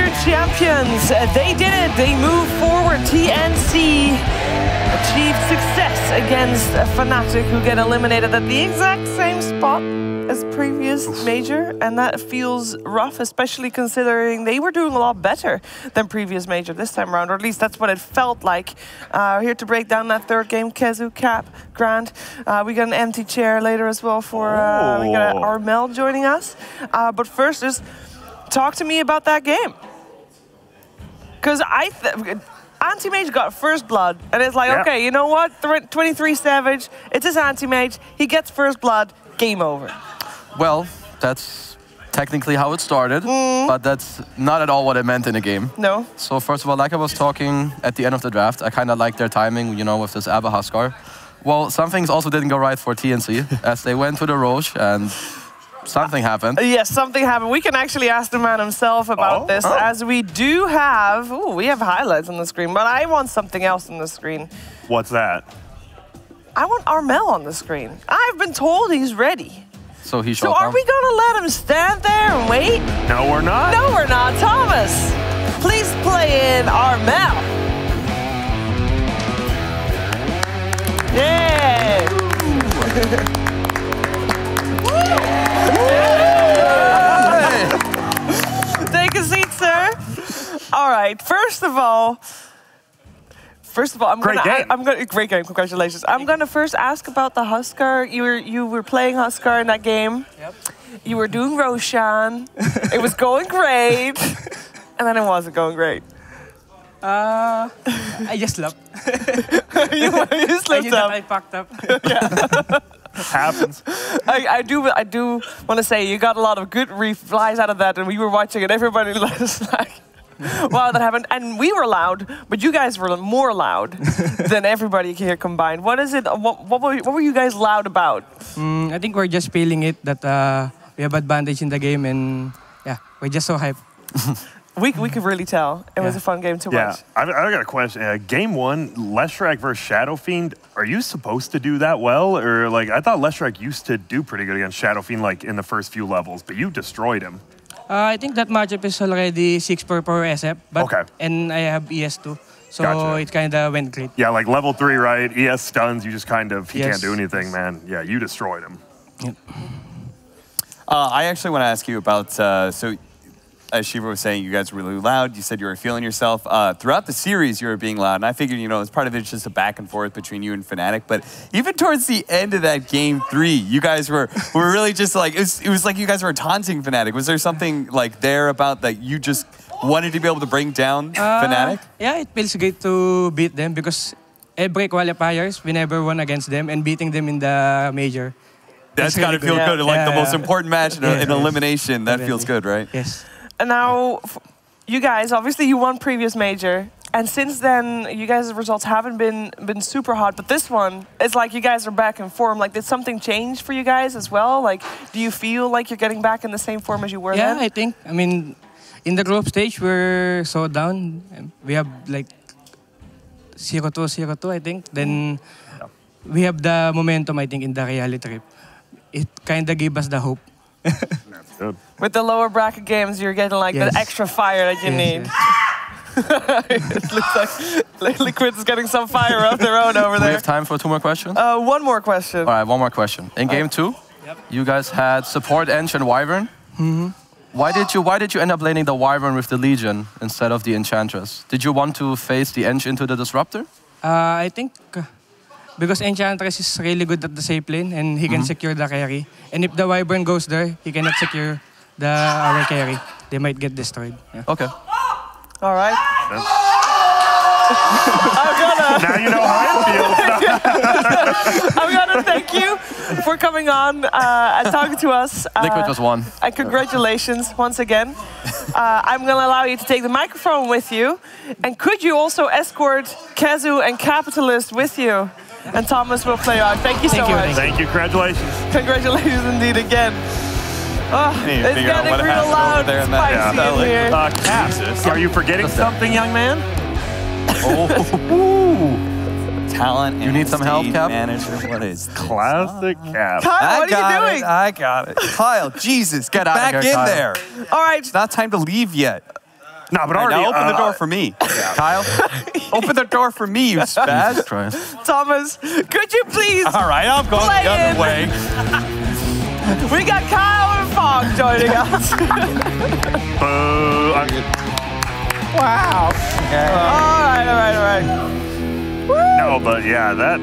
future champions. They did it. They moved forward. TNC achieved success against Fnatic, who get eliminated at the exact same spot as previous major, and that feels rough, especially considering they were doing a lot better than previous major this time around, or at least that's what it felt like. Here to break down that third game, Kezu, Cap, Grant. We got an empty chair later as well for we got Armel joining us. But first, just talk to me about that game. Because Anti-Mage got first blood, and it's like, okay, you know what? 23 Savage, it's his Anti-Mage, he gets first blood, game over. Well, that's technically how it started, but that's not at all what it meant in the game. No. So first of all, like I was talking at the end of the draft, I kind of liked their timing, you know, with this Abba Huskar. Well, some things also didn't go right for TNC, as they went to the Roche and something happened. Yes, something happened. We can actually ask the man himself about this, as we do have... Ooh, we have highlights on the screen, but I want something else on the screen. What's that? I want Armel on the screen. I've been told he's ready. So he So are we gonna let him stand there and wait? No, we're not. No, we're not. Thomas, please play in Armel. Yeah. Take a seat, sir. All right. First of all, great game, congratulations. I'm gonna first ask about the Huskar. You were playing Huskar in that game. Yep. You were doing Roshan. It was going great, and then it wasn't going great. I just slept. you slept up. I fucked up. Happens. I do want to say you got a lot of good replies out of that, and we were watching it. Everybody was like, wow, that happened. And we were loud, but you guys were more loud than everybody here combined. What is it? What were you guys loud about? I think we're just feeling it that we have advantage in the game, and yeah, we're just so hyped. We could really tell. It was a fun game to watch. I got a question. Game 1, Leshrac versus Shadow Fiend. Are you supposed to do that well? Or like, I thought Leshrac used to do pretty good against Shadow Fiend like in the first few levels, but you destroyed him. I think that matchup is already 6 per SF, but and I have ES too, so it kind of went great. Yeah, like level 3, right? ES stuns, you just kind of, he can't do anything, man. Yeah, you destroyed him. Yep. I actually want to ask you about, so as Shiva was saying, you guys were really loud. You said you were feeling yourself. Throughout the series, you were being loud. And I figured, you know, as part of it, it's just a back and forth between you and Fnatic. But even towards the end of that game 3, you guys were really just like, it was like you guys were taunting Fnatic. Was there something like there about that you just wanted to be able to bring down Fnatic? Yeah, it feels great to beat them because every qualifiers, we never won against them, and beating them in the major. That's got to feel good. Like the most important match in elimination, that feels good, right? Yes. And now, you guys, obviously you won previous major, and since then, you guys' results haven't been super hot, but this one, it's like you guys are back in form. Like, did something change for you guys as well? Like, do you feel like you're getting back in the same form as you were then? Yeah, I think. I mean, in the group stage, we're so down. We have like 0-2, 0-2, I think. Then we have the momentum, I think, in the reality trip. It kind of gave us the hope. That's good. With the lower bracket games, you're getting like the extra fire that you need. It looks like Liquid is getting some fire of their own over there. We have time for 2 more questions? One more question. All right, 1 more question. In game 2, you guys had support Ench and Wyvern. Why did you end up laning the Wyvern with the Legion instead of the Enchantress? Did you want to face the Ench into the Disruptor? I think because Enchantress is really good at the safe lane and he can secure the carry. And if the Wyvern goes there, he cannot secure our carry. They might get destroyed. Yeah. Okay. All right. Now you know how it feels. I'm gonna thank you for coming on and talking to us. Liquid just won. And congratulations once again. I'm gonna allow you to take the microphone with you. And could you also escort Kezu and Capitalist with you? And Thomas will play on. Thank you so much. Thank you. Congratulations. Congratulations indeed again. Oh, it's getting real loud and spicy in here. Cass, are you forgetting something, young man? Talent. You need some help, Cap? Manager. What is classic Cap? Kyle, what are you doing? I got it. Kyle, Jesus, get out back of here, in Kyle. there. All right. It's not time to leave yet. No, but already now open the door for me. Kyle, open the door for me, you spaz. Jesus Christ. Thomas, could you please? All right, I'm going Play the other in. way. We got Kyle and Fogg joining us. Wow. All right. No, but yeah, that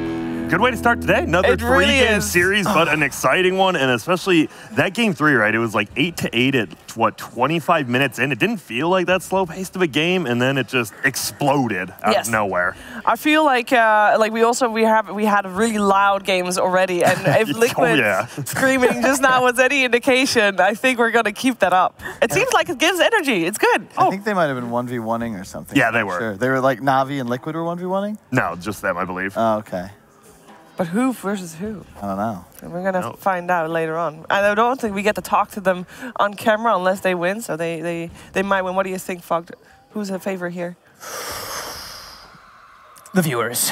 good way to start today. Another It really three-game is. series, but an exciting one, and especially that game 3, right? It was like 8-8 at what 25 minutes in. It didn't feel like that slow-paced of a game, and then it just exploded out of nowhere. I feel like we had really loud games already, and if Liquid screaming just now was any indication, I think we're gonna keep that up. It seems like it gives energy. It's good. I think they might have been 1v1ing or something. Yeah, they were. Sure. They were like Navi and Liquid were 1v1ing? No, just them, I believe. Oh, okay. But who versus who? I don't know. We're gonna find out later on. And I don't think we get to talk to them on camera unless they win. So they might win. What do you think, Fogg? Who's the favorite here? The viewers.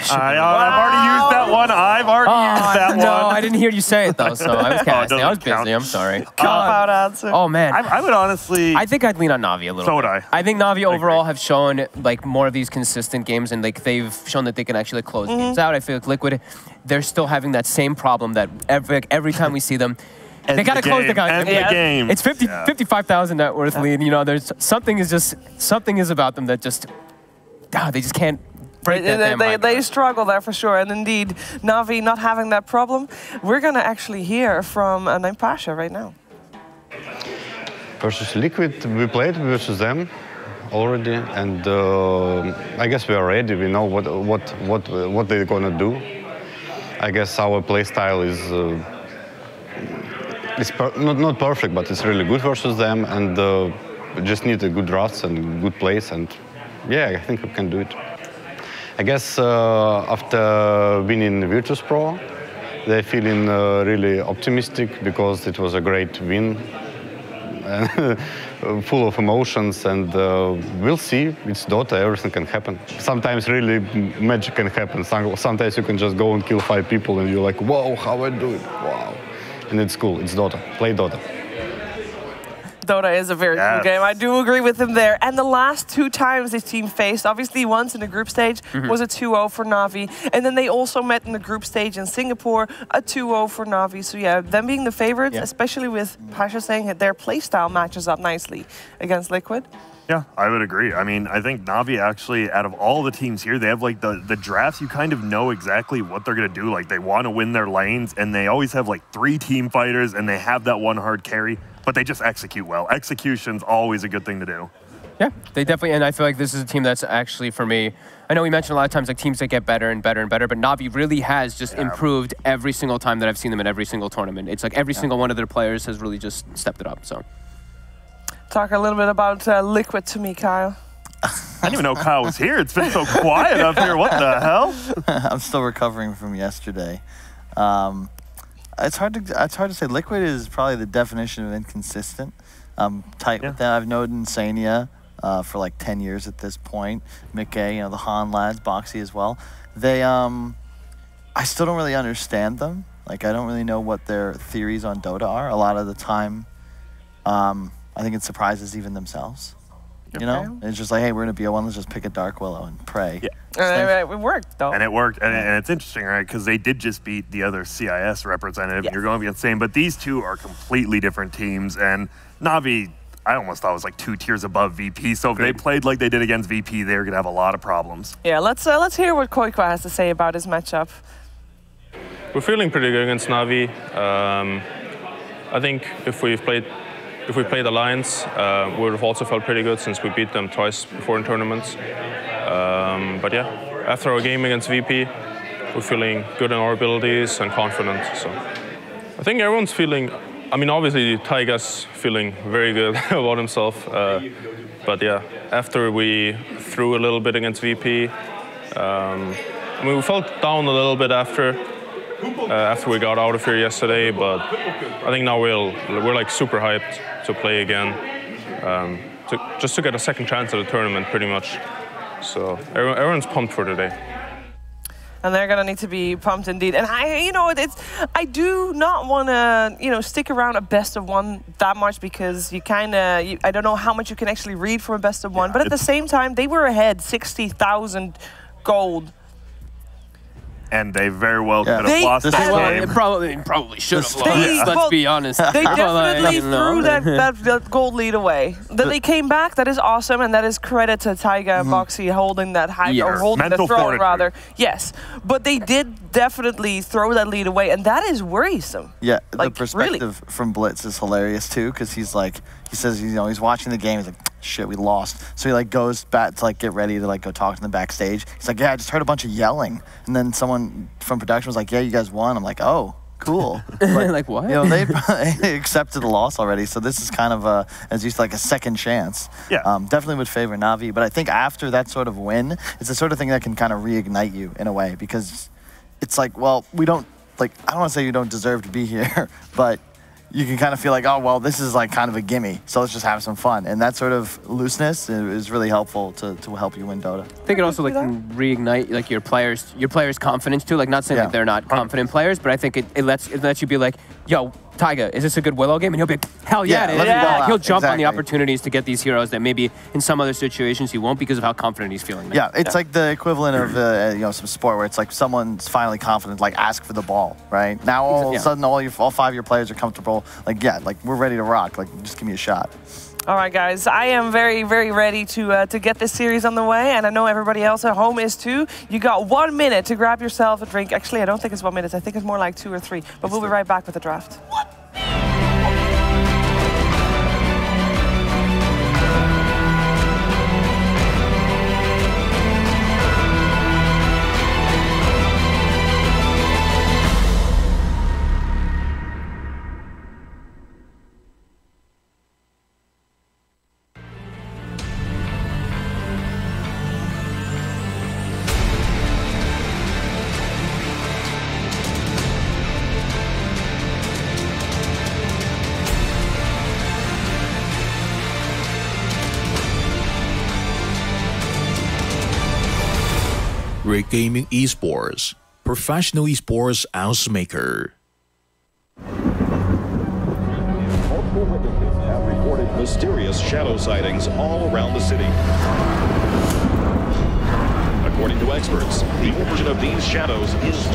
I've already used that one. I've already used that one. No, I didn't hear you say it though, so I was casting. I was busy. count. I'm sorry. Cop-out answer. Oh man. I would honestly. I think I'd lean on Navi a little. So would bit. I. I think Navi overall have shown like more of these consistent games, and like they've shown that they can actually close games out. I feel like Liquid, they're still having that same problem that every time we see them, they gotta close the game. It's 55,000 net worth lead. You know, there's something is about them that just they just can't. They struggle there for sure, and indeed, Navi not having that problem. We're gonna actually hear from named Pasha right now. Versus Liquid, we played versus them already, and I guess we are ready. We know what they're gonna do. I guess our play style is not perfect, but it's really good versus them, and we just need a good drafts and good plays, and yeah, I think we can do it. I guess after winning Virtus Pro, they're feeling really optimistic because it was a great win, full of emotions, and we'll see. It's Dota, everything can happen. Sometimes really magic can happen. Sometimes you can just go and kill 5 people and you're like, whoa, how I do it, wow. And it's cool, it's Dota, play Dota. Dota is a very cool game. I do agree with him there. And the last 2 times this team faced, obviously once in the group stage was a 2-0 for Navi. And then they also met in the group stage in Singapore, a 2-0 for Navi. So yeah, them being the favorites, especially with Pasha saying that their playstyle matches up nicely against Liquid. Yeah, I would agree. I mean, I think Navi actually, out of all the teams here, they have like the drafts, you kind of know exactly what they're going to do. Like they want to win their lanes, and they always have like 3 team fighters, and they have that one hard carry, but they just execute well. Execution's always a good thing to do. Yeah, they definitely, and I feel like this is a team that's actually, for me, I know we mentioned a lot of times like teams that get better and better and better, but Navi really has just improved every single time that I've seen them in every single tournament. It's like every single one of their players has really just stepped it up, so. Talk a little bit about Liquid to me, Kyle. I didn't even know Kyle was here. It's been so quiet up here. What the hell? I'm still recovering from yesterday. It's hard to say. Liquid is probably the definition of inconsistent. I'm tight with them. I've known Insania for like 10 years at this point. Mickey, you know, the Han lads, Boxy as well. They, I still don't really understand them. Like, I don't really know what their theories on Dota are. A lot of the time, I think it surprises even themselves. You know, it's just like, hey, we're gonna BO1. Let's just pick a Dark Willow and pray. Yeah, it worked though. And it worked, and it's interesting, right? Because they did just beat the other CIS representative. You're going against the same, but these two are completely different teams. And Navi, I almost thought was like 2 tiers above VP. So if they played like they did against VP, they're gonna have a lot of problems. Yeah, let's hear what Koikwa has to say about his matchup. We're feeling pretty good against Navi. I think if we played Alliance, we would have also felt pretty good since we beat them twice before in tournaments. But yeah, after our game against VP, we're feeling good in our abilities and confident. So I think everyone's feeling, I mean, obviously Taiga's feeling very good about himself. But yeah, after we threw a little bit against VP, I mean, we felt down a little bit after we got out of here yesterday, but I think now we're like super hyped to play again, just to get a second chance at the tournament, pretty much. So everyone's pumped for today. And they're gonna need to be pumped indeed. And I do not want to, stick around a best of one that much because you kind of, I don't know how much you can actually read from a best of one. But at the same time, they were ahead 60,000 gold. And they very well could have lost this game. They probably should have lost. Let's be honest. They definitely threw that gold lead away. That they came back, that is awesome, and that is credit to Taiga and Boxy holding that high, or holding the throne rather. Yes, but they did definitely throw that lead away, and that is worrisome. Yeah, the perspective from Blitz is hilarious too, because he says he's watching the game. He's like, shit, we lost. So he goes back to get ready to go talk to them backstage. He's like, yeah, I just heard a bunch of yelling, and then someone from production was like, yeah, you guys won. I'm like, oh, cool. But, like what? They accepted the loss already, so this is kind of as you said, a second chance. Yeah. Definitely would favor Na'Vi, but I think after that sort of win, it's the sort of thing that can kind of reignite you in a way, because it's well, we don't I don't want to say you don't deserve to be here, but you can kind of feel oh, well, this is kind of a gimme, so let's just have some fun. And that sort of looseness is really helpful to help you win Dota. I think it also can reignite your players' confidence too. Not saying that they're not confident players, but I think it lets you be yo, Taiga, is this a good Willow game? And he'll be hell yeah, it is. He'll jump on the opportunities to get these heroes that maybe in some other situations he won't because of how confident he's feeling. Yeah, it's like the equivalent of some sport where it's someone's finally confident, ask for the ball, right? Now all of a sudden all 5 of your players are comfortable. We're ready to rock. Just give me a shot. All right, guys, I am very, very ready to get this series on the way, and I know everybody else at home is too. You got 1 minute to grab yourself a drink. Actually, I don't think it's 1 minute. I think it's more like 2 or 3. But we'll be right back with the draft. Rick Gaming Esports, professional esports housemaker. Multiple witnesses have reported mysterious shadow sightings all around the city. According to experts, the origin of these shadows is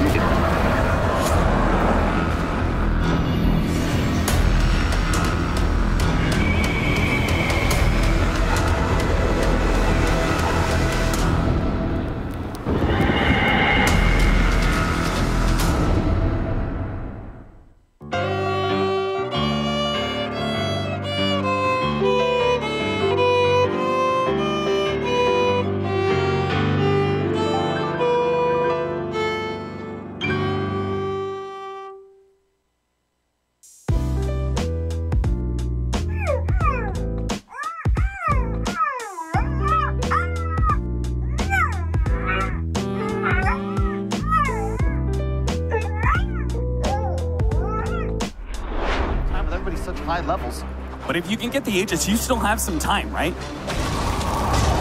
levels. But if you can get the Aegis, you still have some time, right?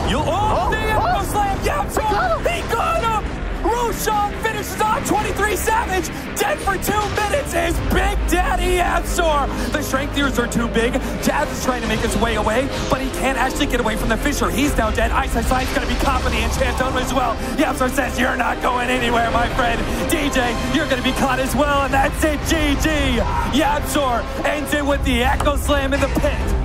The Echo Slam! He got him! Roshan finishes on 23 Savage! Dead for 2 minutes is Big Daddy Yabsor! The Strength Eaters are too big. Jazz is trying to make his way away, but he can't actually get away from the Fisher. He's now dead. Ice Side's gonna be copping the enchant dome as well. Yabsor says, you're not going anywhere, my friend. DJ, you're gonna be caught as well, and that's it, GG! Yabsor ends it with the Echo Slam in the pit.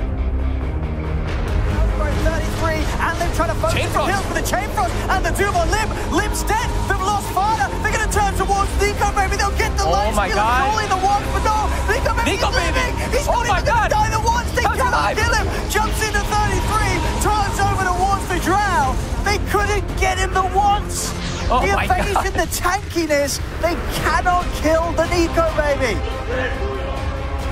33, and they're trying to focus the kills for the Chain Frost, and the Doom on Limb. Limb's dead. They've lost Fana. They're going to turn towards Nico, maybe they'll get the life steal and surely the one, but no. Nico, maybe he's living. He's not even going to die the once. They cannot kill him. Jumps into 33, turns over towards the Drow. They couldn't get him the once. The evasion, the tankiness, they cannot kill the Nico, baby.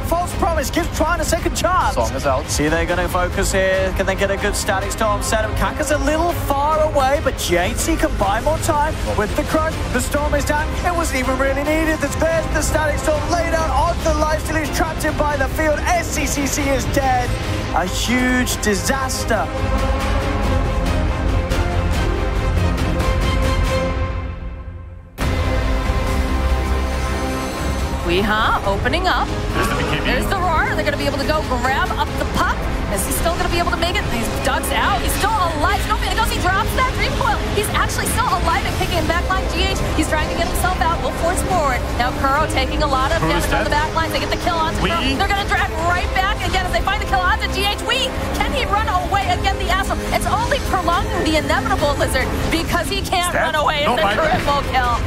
False Promise gives Trying a second chance. Song is out. See, they're going to focus here. Can they get a good static storm set up? Kaka's a little far away, but JC can buy more time with the crush. The storm is down. It wasn't even really needed. There's the static storm laid out on the lifesteal. He's trapped in by the field. SCCC is dead. A huge disaster. Weeha opening up. There's the roar. They're going to be able to go grab up the puck. Is he still going to be able to make it? He's ducks out. He's still alive. Snowflake goes. He drops that dream coil. He's actually still alive and picking in backline GH. He's trying to get himself out. Will force forward. Now Kuro taking a lot of damage on the backline. They get the kill onto Kuro. They're going to drag right back again as they find the kill onto GH. Can he run away again? The asshole. It's only prolonging the inevitable, Lizard, because he can't run away. It's a triple kill.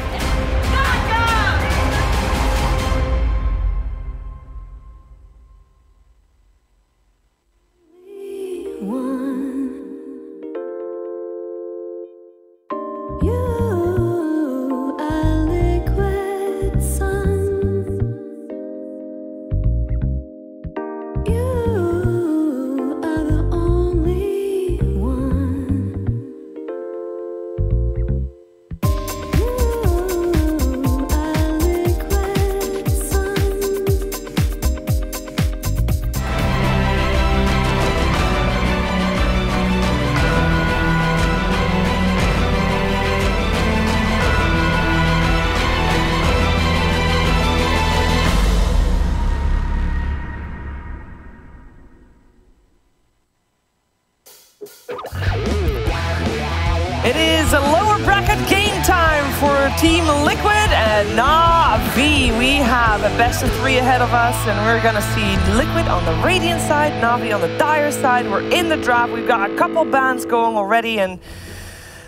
It is a lower bracket game time for Team Liquid and Na'Vi. We have a best of 3 ahead of us, and we're gonna see Liquid on the Radiant side, Na'Vi on the Dire side. We're in the draft. We've got a couple bans going already, and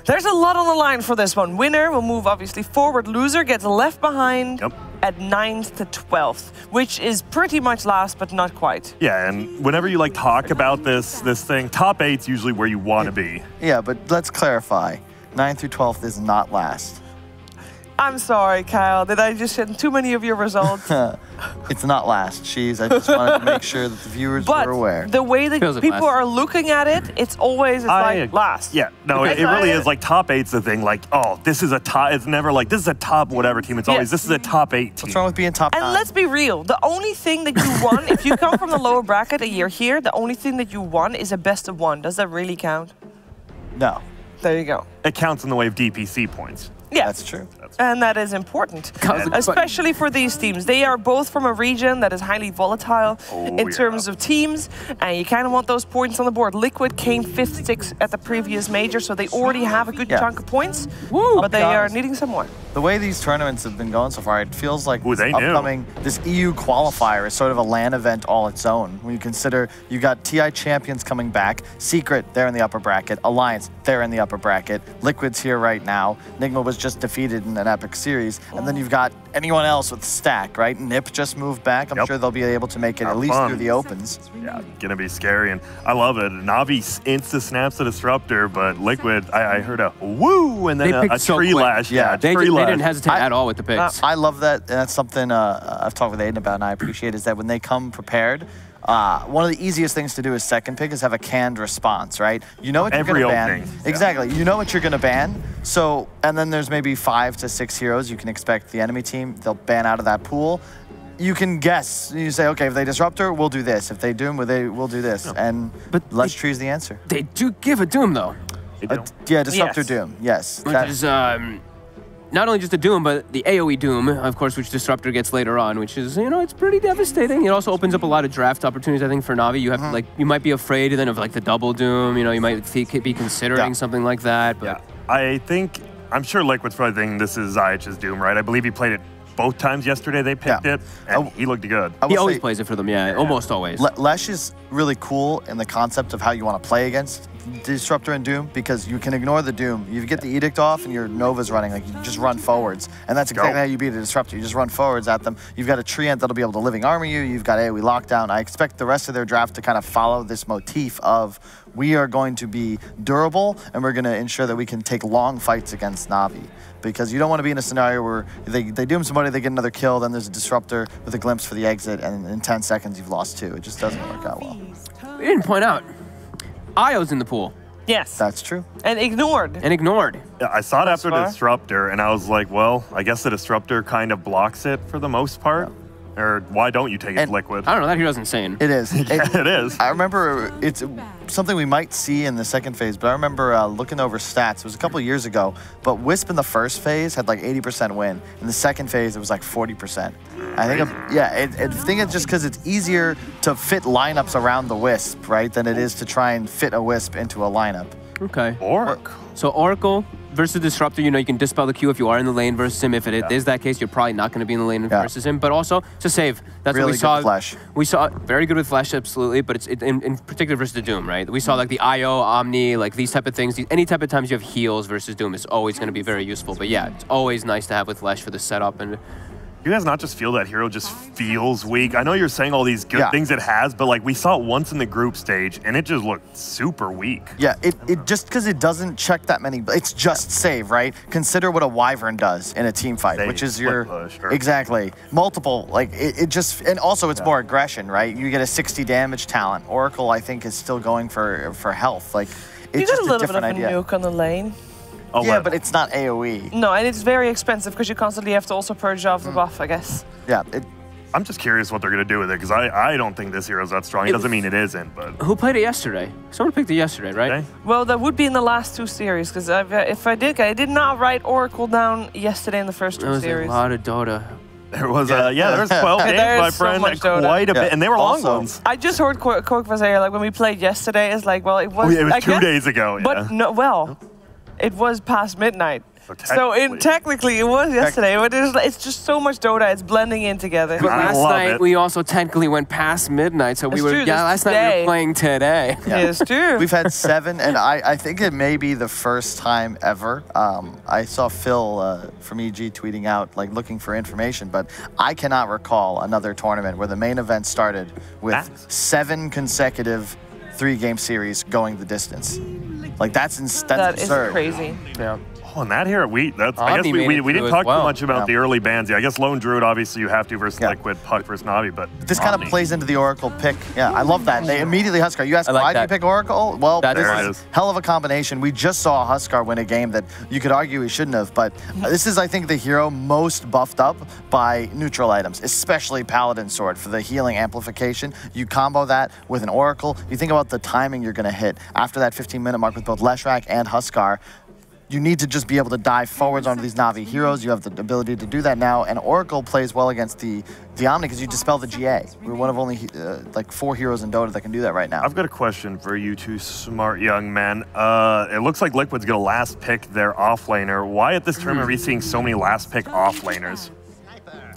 there's a lot on the line for this one. Winner will move obviously forward. Loser gets left behind at 9th to 12th, which is pretty much last, but not quite. Yeah, and whenever you like talk about this thing, top 8's usually where you want to be. Yeah, but let's clarify. 9th through 12th is not last. I'm sorry, Kyle. Did I just hit too many of your results? It's not last. I just wanted to make sure that the viewers were aware. The way that people are looking at it, it's always like last. Yeah, no, it really is like top 8's the thing. Like, oh, this is a top. It's never like this is a top whatever team. It's always this is a top 8 team. What's wrong with being top 9? And let's be real. The only thing that you won, if you come from the lower bracket and you're here, the only thing that you won is a best of 1. Does that really count? No. There you go. It counts in the way of DPC points. Yeah, that's true. And that is important, especially for these teams. They are both from a region that is highly volatile in terms of teams, and you kind of want those points on the board. Liquid came 5th, 6th at the previous major, so they already have a good chunk of points, but they are needing some more. The way these tournaments have been going so far, it feels like this EU qualifier is sort of a LAN event all its own. When you consider you got TI champions coming back, Secret, they're in the upper bracket, Alliance, they're in the upper bracket, Liquid's here right now, Nigma was just defeated in an epic series, and then you've got anyone else with Stack, right? Nip just moved back. I'm sure they'll be able to make it at least through the opens. Yeah, gonna be scary, and I love it. Na'Vi insta-snaps the Disruptor, but Liquid, I heard a woo, and then a tree lash. Yeah, they didn't hesitate at all with the picks. I love that, and that's something I've talked with Aiden about, and I appreciate, is that when they come prepared, one of the easiest things to do as second pick is have a canned response, right? You know what you're going to ban. Exactly. You know what you're going to ban. So, and then there's maybe 5 to 6 heroes you can expect the enemy team, they'll ban out of that pool. You can guess. You say, okay, if they Disruptor, we'll do this. If they Doom, we'll do this. And Lush Tree is the answer. They do give a Doom, though. Yeah, Disruptor Doom, yes. Which is not only just a Doom, but the AoE Doom, of course, which Disruptor gets later on, which is, you know, it's pretty devastating. It also opens up a lot of draft opportunities, I think, for Na'Vi. You have to, like, you might be afraid then of, like, the double Doom. You know, you might be considering something like that. But I'm sure Liquid's probably thinking this is IH's Doom, right? I believe he played it both times yesterday. They picked it, and he looked good. He always plays it for them, almost always. Lesh is really cool in the concept of how you want to play against Disruptor and Doom, because you can ignore the Doom. You get the Edict off and your Nova's running, like you just run forwards. And that's exactly how you beat a Disruptor. You just run forwards at them. You've got a Treant that'll be able to living armor you. You've got AoE lockdown. I expect the rest of their draft to kind of follow this motif of we are going to be durable and we're going to ensure that we can take long fights against Na'Vi. Because you don't want to be in a scenario where they Doom somebody, they get another kill, then there's a Disruptor with a glimpse for the exit, and in 10 seconds you've lost 2. It just doesn't work out well. We didn't point out, Io's in the pool. Yes. That's true. And ignored. Yeah, I saw it after the Disruptor, and I was like, well, I guess the Disruptor kind of blocks it for the most part. Or why don't you take it to Liquid? I don't know, that hero's insane. It is. It is. I remember it's something we might see in the second phase, but I remember looking over stats. It was a couple of years ago, but Wisp in the first phase had like 80% win. In the second phase, it was like 40%. I think, I think it's just because it's easier to fit lineups around the Wisp, right, than it is to try and fit a Wisp into a lineup. Okay. Oracle. So Oracle versus Disruptor, you know, you can dispel the Q if you are in the lane versus him. If it is that case, you're probably not going to be in the lane versus him. But also, it's a save. That's really what we saw. Good Flash. We saw very good with Flash, absolutely. But it's in particular versus the Doom, right? We saw like the IO, Omni, like these type of things. Any type of times you have heals versus Doom is always going to be very useful. But yeah, it's always nice to have with Flash for the setup. And you guys not just feel that hero just feels weak? I know you're saying all these good things it has, but like we saw it once in the group stage and it just looked super weak. Yeah, it just because it doesn't check that many, it's just save, right? Consider what a Wyvern does in a team fight, Save, which is your, push, exactly, multiple, like it just, and also it's more aggression, right? You get a 60 damage talent. Oracle, I think, is still going for health. Like, it's just a little different bit of a nuke on the lane. Oh, yeah, but it's not AoE. No, and it's very expensive because you constantly have to also purge off the buff, I guess. Yeah. I'm just curious what they're going to do with it because I don't think this hero's that strong. It doesn't mean it isn't, but... Who played it yesterday? Someone picked it yesterday, right? Okay. Well, that would be in the last two series because if I did not write Oracle down yesterday in the first two series. There was a lot of Dota. There was there was 12 games, my friend, quite a bit, and they were long ones. I just heard Cork Vincere, like when we played yesterday, it's like, well, it was... it was 2 days ago, But no, well, it was past midnight. So technically it was yesterday, but it's just so much Dota, it's blending in together. But last night we also technically went past midnight, so we were, last night we were playing today. Yeah. It's true. We've had 7, and I think it may be the first time ever. I saw Phil from EG tweeting out, like looking for information, but I cannot recall another tournament where the main event started with 7 consecutive 3-game series going the distance. Like that's absurd. That is crazy. Yeah. Oh, and that here, I guess we didn't talk too much about the early bans. Yeah, I guess Lone Druid, obviously, you have to versus Liquid, Puck versus Navi, but... This kind of plays into the Oracle pick. Yeah, I love that. They immediately Huskar. You asked why did you pick Oracle? Well, this is hell of a combination. We just saw Huskar win a game that you could argue he shouldn't have, but this is, I think, the hero most buffed up by neutral items, especially Paladin Sword for the healing amplification. You combo that with an Oracle. You think about the timing you're going to hit after that 15-minute mark with both Leshrac and Huskar. You need to just be able to dive forwards onto these Navi heroes. You have the ability to do that now, and Oracle plays well against the Omni because you dispel the GA. We're one of only like 4 heroes in Dota that can do that right now. I've got a question for you two smart young men. It looks like Liquid's going to last pick their offlaner. Why at this tournament are we seeing so many last pick offlaners?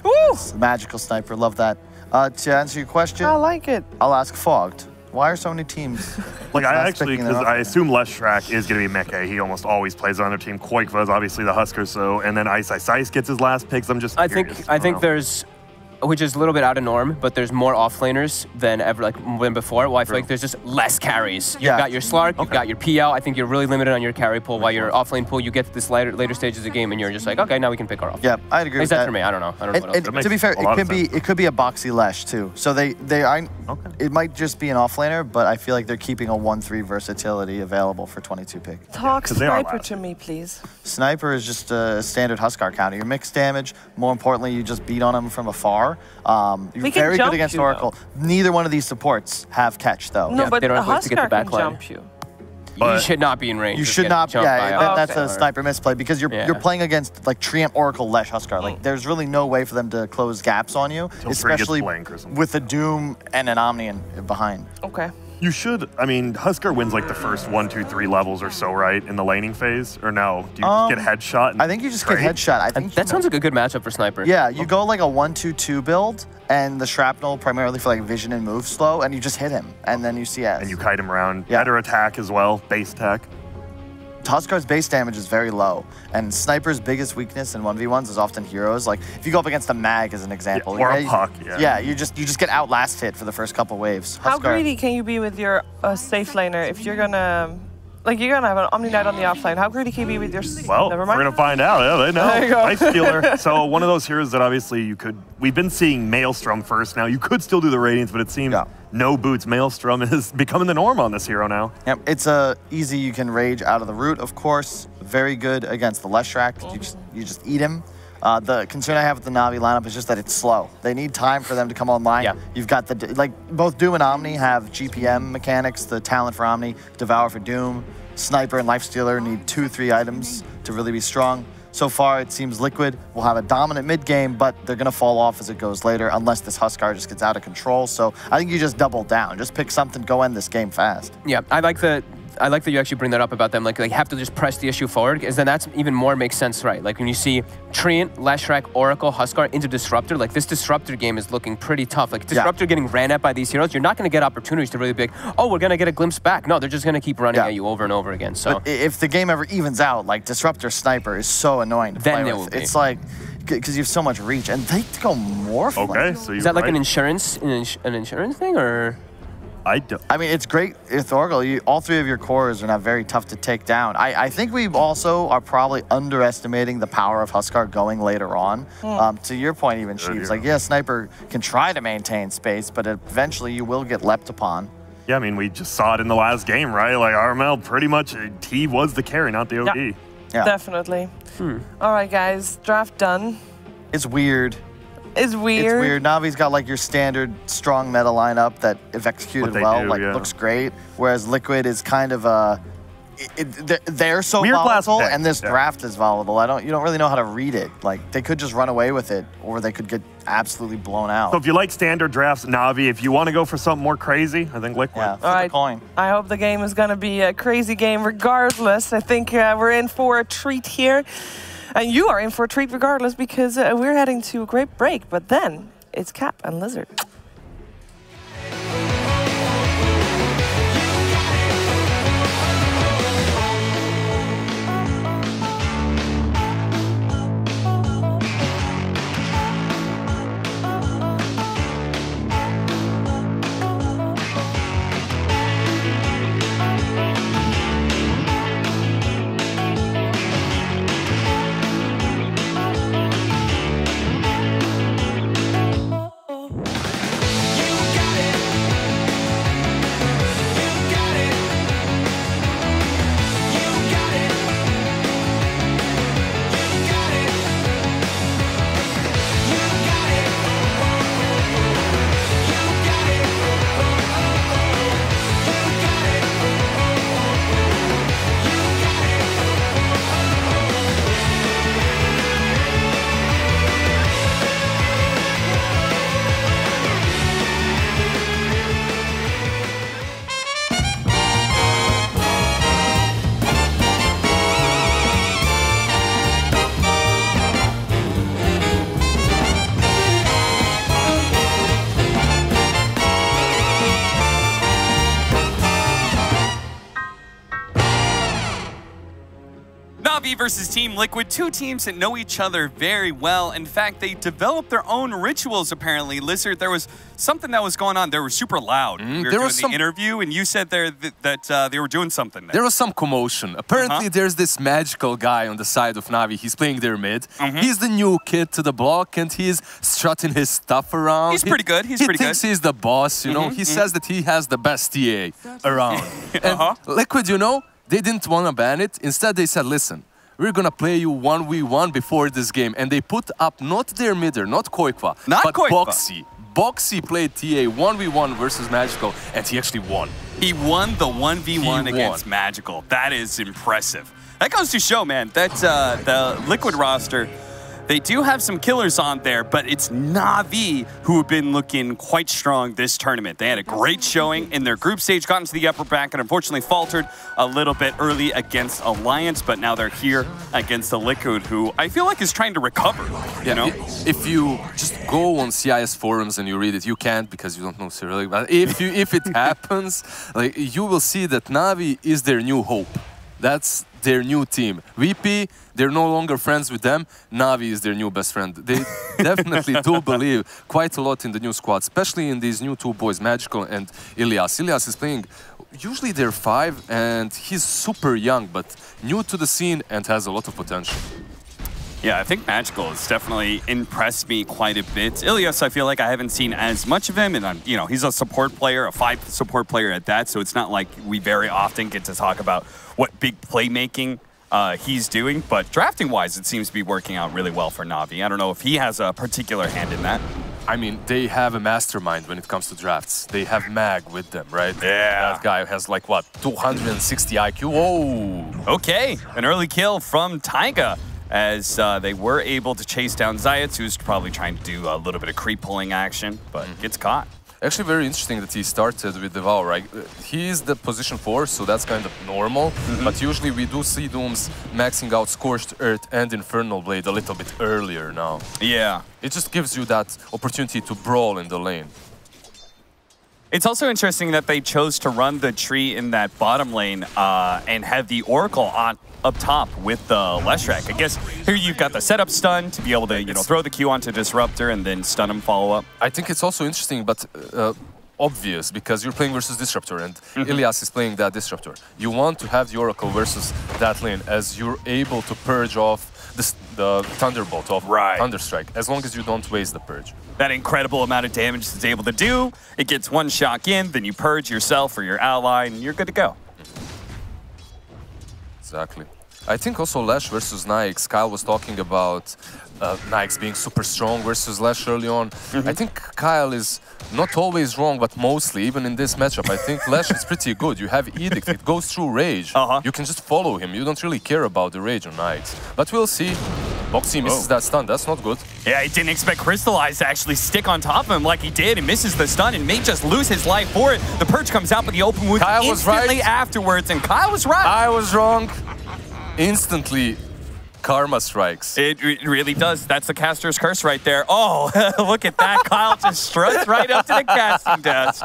Woo! Magical Sniper, love that. To answer your question, I like it. I'll ask Fogged. Why are so many teams? Like I actually, because I assume Leshrac is going to be Mecha. He almost always plays on their team. Koikva is obviously the Huskers, so and then Ice gets his last picks. I'm just. I think there's, which is a little bit out of norm, but there's more offlaners than ever, like than before. Well, I feel like there's just less carries. You've got your Slark, you've got your PL. I think you're really limited on your carry pool. While your offlane pool, you get to this later stages of the game, and you're just like, okay, now we can pick our off. Yeah, I'd agree with that. For me, I don't know. I don't know what else. To be fair, it could be a boxy Lesh too. So they are. It might just be an offlaner, but I feel like they're keeping a 1/3 versatility available for 22 pick. Talk Sniper to me, please. Sniper is just a standard Huskar counter. Your mixed damage. More importantly, you just beat on him from afar. You're very good against Oracle. Neither one of these supports have catch, though. No, but they don't have Huskar to get the back can line. jump you. You should not be in range. You should not. Yeah, that's a Sniper misplay because you're playing against like Treant, Oracle, Lesh, Huskar. Like there's really no way for them to close gaps on you, especially with a Doom and an Omni behind. Okay. You should. I mean, Huskar wins like the first 1, 2, 3 levels or so, right, in the laning phase, or no? Do you just get headshot? I think you just get headshot. I think that sounds like a good matchup for Sniper. Yeah, you go like a 1-2-2 build, and the shrapnel primarily for like vision and move slow, and you just hit him, and then you CS. And you kite him around. Better attack as well, base attack. Huskar's base damage is very low, and Sniper's biggest weakness in 1v1s is often heroes. Like if you go up against a Mag as an example, or a Puck, yeah, you just get out last hit for the first couple waves. How greedy can you be with your safe laner if you're gonna, like you're gonna have an Omni Knight on the offlane? How greedy can you be with your? Well, never mind. we're gonna find out. Yeah, they know. There you go. Ice Stealer. So one of those heroes that obviously you could. We've been seeing Maelstrom first. Now you could still do the Radiance, but it seems. No boots. Maelstrom is becoming the norm on this hero now. Yep, it's easy. You can rage out of the root, of course. Very good against the Leshrac. You just eat him. The concern I have with the Na'Vi lineup is just that it's slow. They need time for them to come online. Yeah. You've got both Doom and Omni have GPM mechanics, the talent for Omni, Devour for Doom, Sniper and Lifestealer need 2-3 items to really be strong. So far, it seems Liquid will have a dominant mid game, but they're going to fall off as it goes later unless this Huskar just gets out of control. So I think you just double down. Just pick something, go end this game fast. Yeah, I like that you actually bring that up about them. Like, they have to just press the issue forward, because then that's even more makes sense, right? Like when you see Treant, Leshrac, Oracle, Huskar into Disruptor, like this Disruptor game is looking pretty tough. Like Disruptor getting ran at by these heroes, you're not going to get opportunities to really be like, oh, we're going to get a glimpse back. No, they're just going to keep running at you over and over again. So but if the game ever evens out, like Disruptor Sniper is so annoying to play with. It's like, because you have so much reach, and they go more for so is that like an insurance thing, or? I mean, it's great with Oracle. All three of your cores are not very tough to take down. I think we also are probably underestimating the power of Huskar going later on. To your point, even Sheeps, like, yeah, Sniper can try to maintain space, but eventually you will get leapt upon. Yeah, I mean, we just saw it in the last game, right? Like, RML pretty much, he was the carry, not the OD. Yeah. Definitely. All right, guys, draft done. It's weird. It's weird. It's weird. Navi's got like your standard strong meta lineup that, if executed well, looks great. Whereas Liquid is kind of they're so weird volatile, and this draft is volatile. You don't really know how to read it. Like, they could just run away with it, or they could get absolutely blown out. So if you like standard drafts, Na'Vi, if you want to go for something more crazy, I think Liquid. Yeah, flip a coin. I hope the game is going to be a crazy game regardless. I think we're in for a treat here. And you are in for a treat regardless, because we're heading to a great break. But then it's Cap and Lizard. versus Team Liquid, two teams that know each other very well. In fact, they developed their own rituals, apparently. Lizard, there was something that was going on. They were super loud. We were doing the interview, and you said there that they were doing something there. There was some commotion. Apparently, there's this magical guy on the side of Na'Vi. He's playing their mid. He's the new kid to the block, and he's strutting his stuff around. He's pretty good. He's pretty good. He thinks he's the boss, you know. He says that he has the best TA around. And Liquid, you know, they didn't want to ban it. Instead, they said, listen, we're going to play you 1v1 before this game. And they put up not their midder, not Koikwa, but Boxy. Boxy played TA 1v1 versus Magical, and he actually won. He won the 1v1 against Magical. That is impressive. That goes to show, man, that the Liquid roster, they do have some killers on there, but it's Na'Vi who have been looking quite strong this tournament. They had a great showing in their group stage, got into the upper bracket, unfortunately faltered a little bit early against Alliance, but now they're here against the Liquid, who I feel like is trying to recover, you know? If you just go on CIS forums and you read it, you can't because you don't know Cyrillic, but if it happens, like, you will see that Na'Vi is their new hope. That's their new team. VP, they're no longer friends with them. Na'Vi is their new best friend. They definitely do believe quite a lot in the new squad, especially in these new two boys, Magical and Ilias. Ilias is playing, usually they're 5, and he's super young, but new to the scene and has a lot of potential. Yeah, I think Magical has definitely impressed me quite a bit. Ilias, I feel like I haven't seen as much of him, and you know, he's a support player, a 5 support player at that, so it's not like we very often get to talk about what big playmaking he's doing. But drafting-wise, it seems to be working out really well for Na'Vi. I don't know if he has a particular hand in that. I mean, they have a mastermind when it comes to drafts. They have Mag with them, right? Yeah. That guy has like, what, 260 IQ? Whoa! Okay, an early kill from Taiga as they were able to chase down Zayats, who's probably trying to do a little bit of creep pulling action, but gets caught. Actually, very interesting that he started with Devour, right? He is the position 4, so that's kind of normal. But usually we do see Dooms maxing out Scorched Earth and Infernal Blade a little bit earlier now. Yeah. It just gives you that opportunity to brawl in the lane. It's also interesting that they chose to run the tree in that bottom lane and have the Oracle on up top with the Leshrac. I guess here you've got the setup stun to be able to, throw the Q onto Disruptor and then stun him follow up. I think it's also interesting, but obvious, because you're playing versus Disruptor and Ilias is playing that Disruptor. You want to have the Oracle versus that lane as you're able to purge off the Thunderbolt of Thunderstrike, as long as you don't waste the purge. That incredible amount of damage it's able to do. It gets one shock in, then you purge yourself or your ally, and you're good to go. Exactly. I think also Lash versus Nyx, Kyle was talking about Nyx being super strong versus Lash early on. I think Kyle is not always wrong, but mostly, even in this matchup, I think Lash is pretty good. You have Edict, it goes through Rage. You can just follow him. You don't really care about the Rage on Nyx. But we'll see. Boxy misses that stun. That's not good. Yeah, he didn't expect Crystallize to actually stick on top of him like he did. He misses the stun and may just lose his life for it. The purge comes out, but the open wound instantly afterwards, and Kyle was right. I was wrong. Instantly, karma strikes. It really does. That's the caster's curse right there. Oh, look at that. Kyle just struts right up to the casting desk.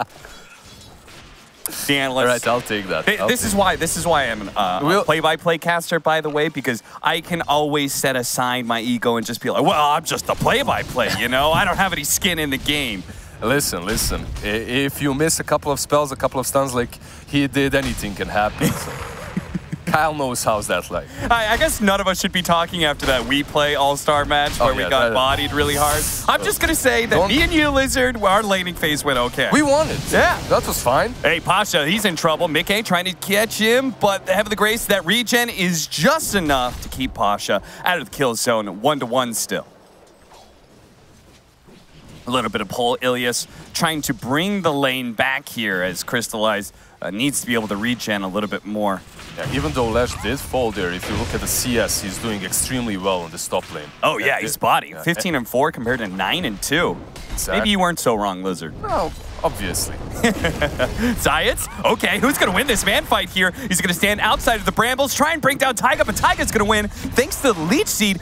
The analyst. All right, I'll take that. This is why I'm a play-by-play caster, by the way, because I can always set aside my ego and just be like, well, I'm just a play-by-play, you know? I don't have any skin in the game. Listen. If you miss a couple of spells, a couple of stuns like he did, anything can happen. So. Kyle knows how's that like. I guess none of us should be talking after that We Play All-Star match where we got bodied really hard. I'm just going to say that me and you, Lizard, our laning phase went okay. We won it. Yeah. That was fine. Hey, Pasha, he's in trouble. Mickey trying to catch him, but the Heaven of the Grace, that regen is just enough to keep Pasha out of the kill zone, 1-1 still. A little bit of pull. Ilias trying to bring the lane back here as Crystallize needs to be able to regen a little bit more. Yeah, even though Lash did fall there, if you look at the CS, he's doing extremely well in the top lane. Oh yeah, he's body. 15-4 compared to 9-2. Exactly. Maybe you weren't so wrong, Lizard. No, obviously. Zayats? Okay, who's going to win this man fight here? He's going to stand outside of the Brambles, try and bring down Taiga, but Taiga's going to win thanks to the Leech Seed.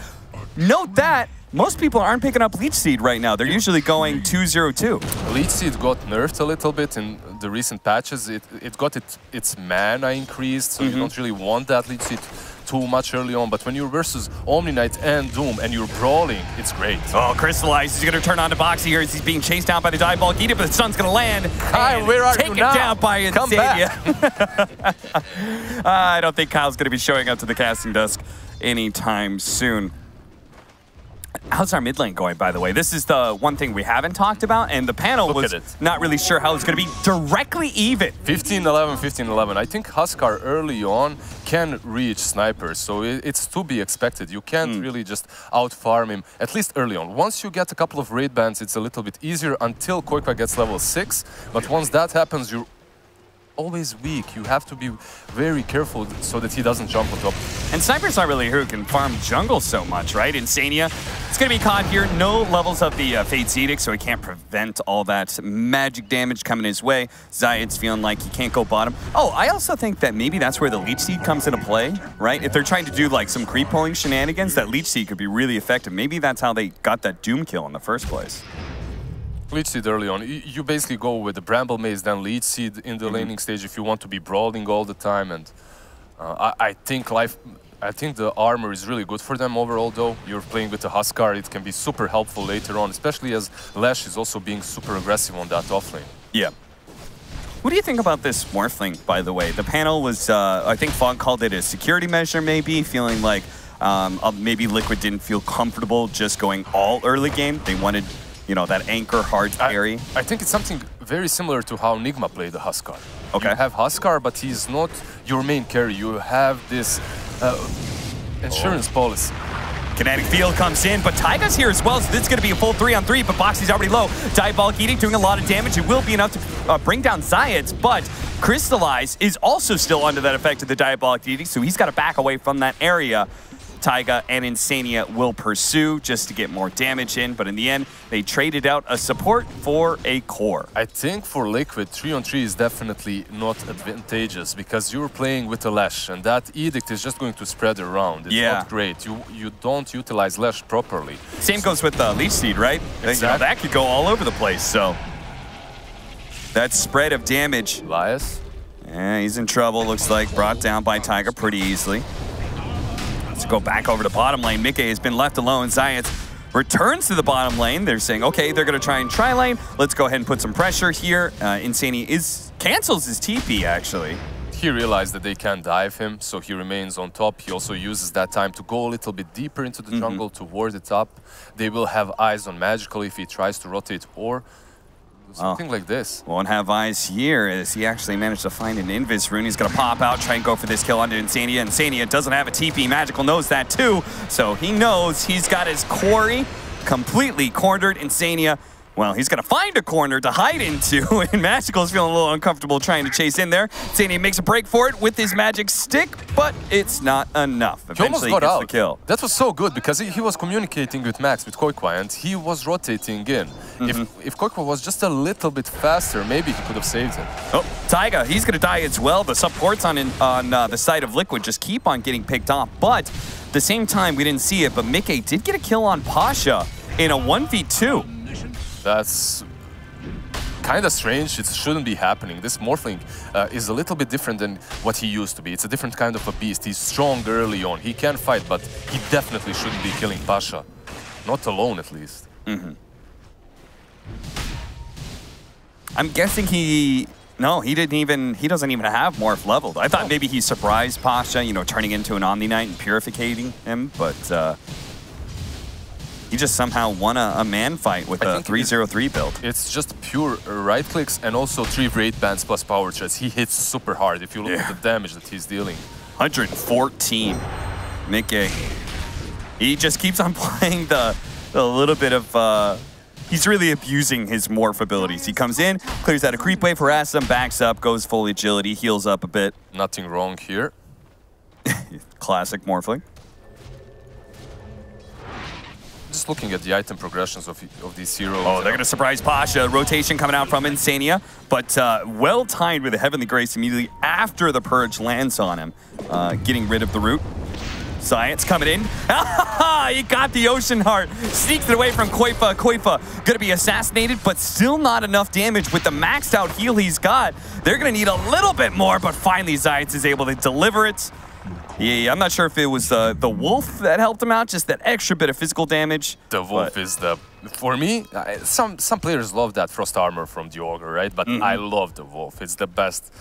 Note that most people aren't picking up Leech Seed right now. They're usually going 2-0-2. Leech Seed got nerfed a little bit in the recent patches. It got its mana increased, so you don't really want that Leech Seed too much early on. But when you're versus Omni Knight and Doom and you're brawling, it's great. Oh, Crystallize is going to turn on to Boxy here as he's being chased down by the Dive Ball. Get it, but the sun's going to land. Kyle, where are you now? Taken down by Come back. I don't think Kyle's going to be showing up to the casting desk anytime soon. How's our mid lane going, by the way? This is the one thing we haven't talked about, and the panel was not really sure how it's going to be directly even. 15-11, 15-11. I think Huskar early on can reach snipers, so it's to be expected. You can't really just out-farm him, at least early on. Once you get a couple of raid bans, it's a little bit easier until Koikwa gets level 6, but once that happens, you're always weak. You have to be very careful so that he doesn't jump on top. And Sniper's not really who can farm jungle so much, right? Insania, it's going to be caught here. No levels of the Fate's Edict, so he can't prevent all that magic damage coming his way. Zayat's feeling like he can't go bottom. Oh, I also think that maybe that's where the Leech Seed comes into play, right? If they're trying to do like some creep pulling shenanigans, that Leech Seed could be really effective. Maybe that's how they got that Doom kill in the first place. Leech Seed early on. You basically go with the Bramble Maze, then Leech Seed in the laning stage if you want to be brawling all the time. And I think the armor is really good for them overall, though. You're playing with the Huskar, it can be super helpful later on, especially as Lash is also being super aggressive on that offlane. Yeah. What do you think about this Morphling, by the way? The panel was, I think Fog called it a security measure, maybe, feeling like maybe Liquid didn't feel comfortable just going all early game. They wanted you know, that anchor hard carry. I think it's something very similar to how Nigma played the Huskar. Okay. You have Huskar, but he's not your main carry. You have this insurance policy. Kinetic Field comes in, but Taiga's here as well, so this is going to be a full 3-on-3, but Boxy's already low. Diabolic Edict doing a lot of damage. It will be enough to bring down Zayats, but Crystallize is also still under that effect of the Diabolic Edict, so he's got to back away from that area. Taiga and Insania will pursue just to get more damage in, but in the end, they traded out a support for a core. I think for Liquid, 3-on-3 is definitely not advantageous because you're playing with a Lash, and that Edict is just going to spread around. It's not great. You don't utilize Lash properly. Same goes with Leech Seed, right? Exactly. You know, that could go all over the place, so. That spread of damage. Elias? Yeah, he's in trouble, looks like. Brought down by Taiga pretty easily. Let's go back over to bottom lane. Mickey has been left alone. Zayats returns to the bottom lane. They're saying, okay, they're going to try and tri-lane. Let's go ahead and put some pressure here. Insani cancels his TP, actually. He realized that they can't dive him, so he remains on top. He also uses that time to go a little bit deeper into the jungle to ward it up. They will have eyes on Magical if he tries to rotate or something like this. Won't have eyes here as he actually managed to find an Invis rune. He's going to pop out, try and go for this kill onto Insania. Insania doesn't have a TP. Magical knows that too, so he knows he's got his quarry completely cornered. Insania, well, he's going to find a corner to hide into, and Magical's feeling a little uncomfortable trying to chase in there. Insania makes a break for it with his magic stick, but it's not enough. Eventually, he almost got out. The kill. That was so good because he was communicating with Max, with Koikwa, and he was rotating in. If Koikwa was just a little bit faster, maybe he could have saved him. Oh, Taiga, he's going to die as well. The supports on the side of Liquid just keep on getting picked off, but at the same time, we didn't see it, but Mickey did get a kill on Pasha in a 1v2. That's kind of strange. It shouldn't be happening. This Morphling is a little bit different than what he used to be. It's a different kind of a beast. He's strong early on. He can fight, but he definitely shouldn't be killing Pasha. Not alone, at least. I'm guessing he doesn't even have Morph leveled. I thought maybe he surprised Pasha, you know, turning into an Omni Knight and purificating him, but he just somehow won a man fight with a 303 build. It's just pure right clicks and also 3 Raid Bands plus power threads. He hits super hard if you look at the damage that he's dealing. 114. Mickey. He just keeps on playing the little bit of... he's really abusing his morph abilities. He comes in, clears out a creep wave, harasses him, backs up, goes full agility, heals up a bit. Nothing wrong here. Classic Morphling. Just looking at the item progressions of these heroes. Oh, they're going to surprise Pasha. Rotation coming out from Insania, but well timed with a Heavenly Grace immediately after the Purge lands on him, getting rid of the root. Science coming in. He got the Ocean Heart. Sneaks it away from Koifa. Koifa going to be assassinated, but still not enough damage with the maxed out heal he's got. They're going to need a little bit more, but finally Zayats is able to deliver it. Yeah, I'm not sure if it was the Wolf that helped him out, just that extra bit of physical damage. The Wolf is the... For me, some players love that Frost Armor from the Ogre, right? But I love the Wolf. It's the best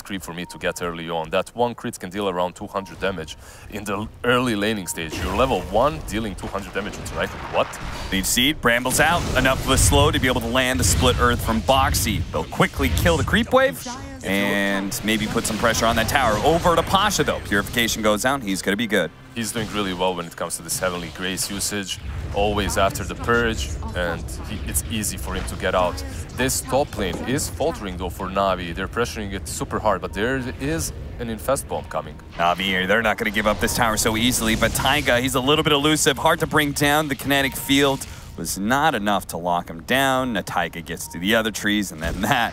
creep for me to get early on. That one crit can deal around 200 damage. In the early laning stage, you're level 1, dealing 200 damage with right? What? Leech Seed, Brambles out. Enough of a slow to be able to land the Split Earth from Boxy. They'll quickly kill the creep wave and maybe put some pressure on that tower. Over to Pasha, though. Purification goes down. He's going to be good. He's doing really well when it comes to this Heavenly Grace usage, always after the Purge, and it's easy for him to get out. This top lane is faltering though for Na'Vi. They're pressuring it super hard, but there is an Infest Bomb coming. Na'Vi, they're not going to give up this tower so easily, but Taiga, he's a little bit elusive, hard to bring down. The Kinetic Field was not enough to lock him down. Taiga gets to the other trees, and then that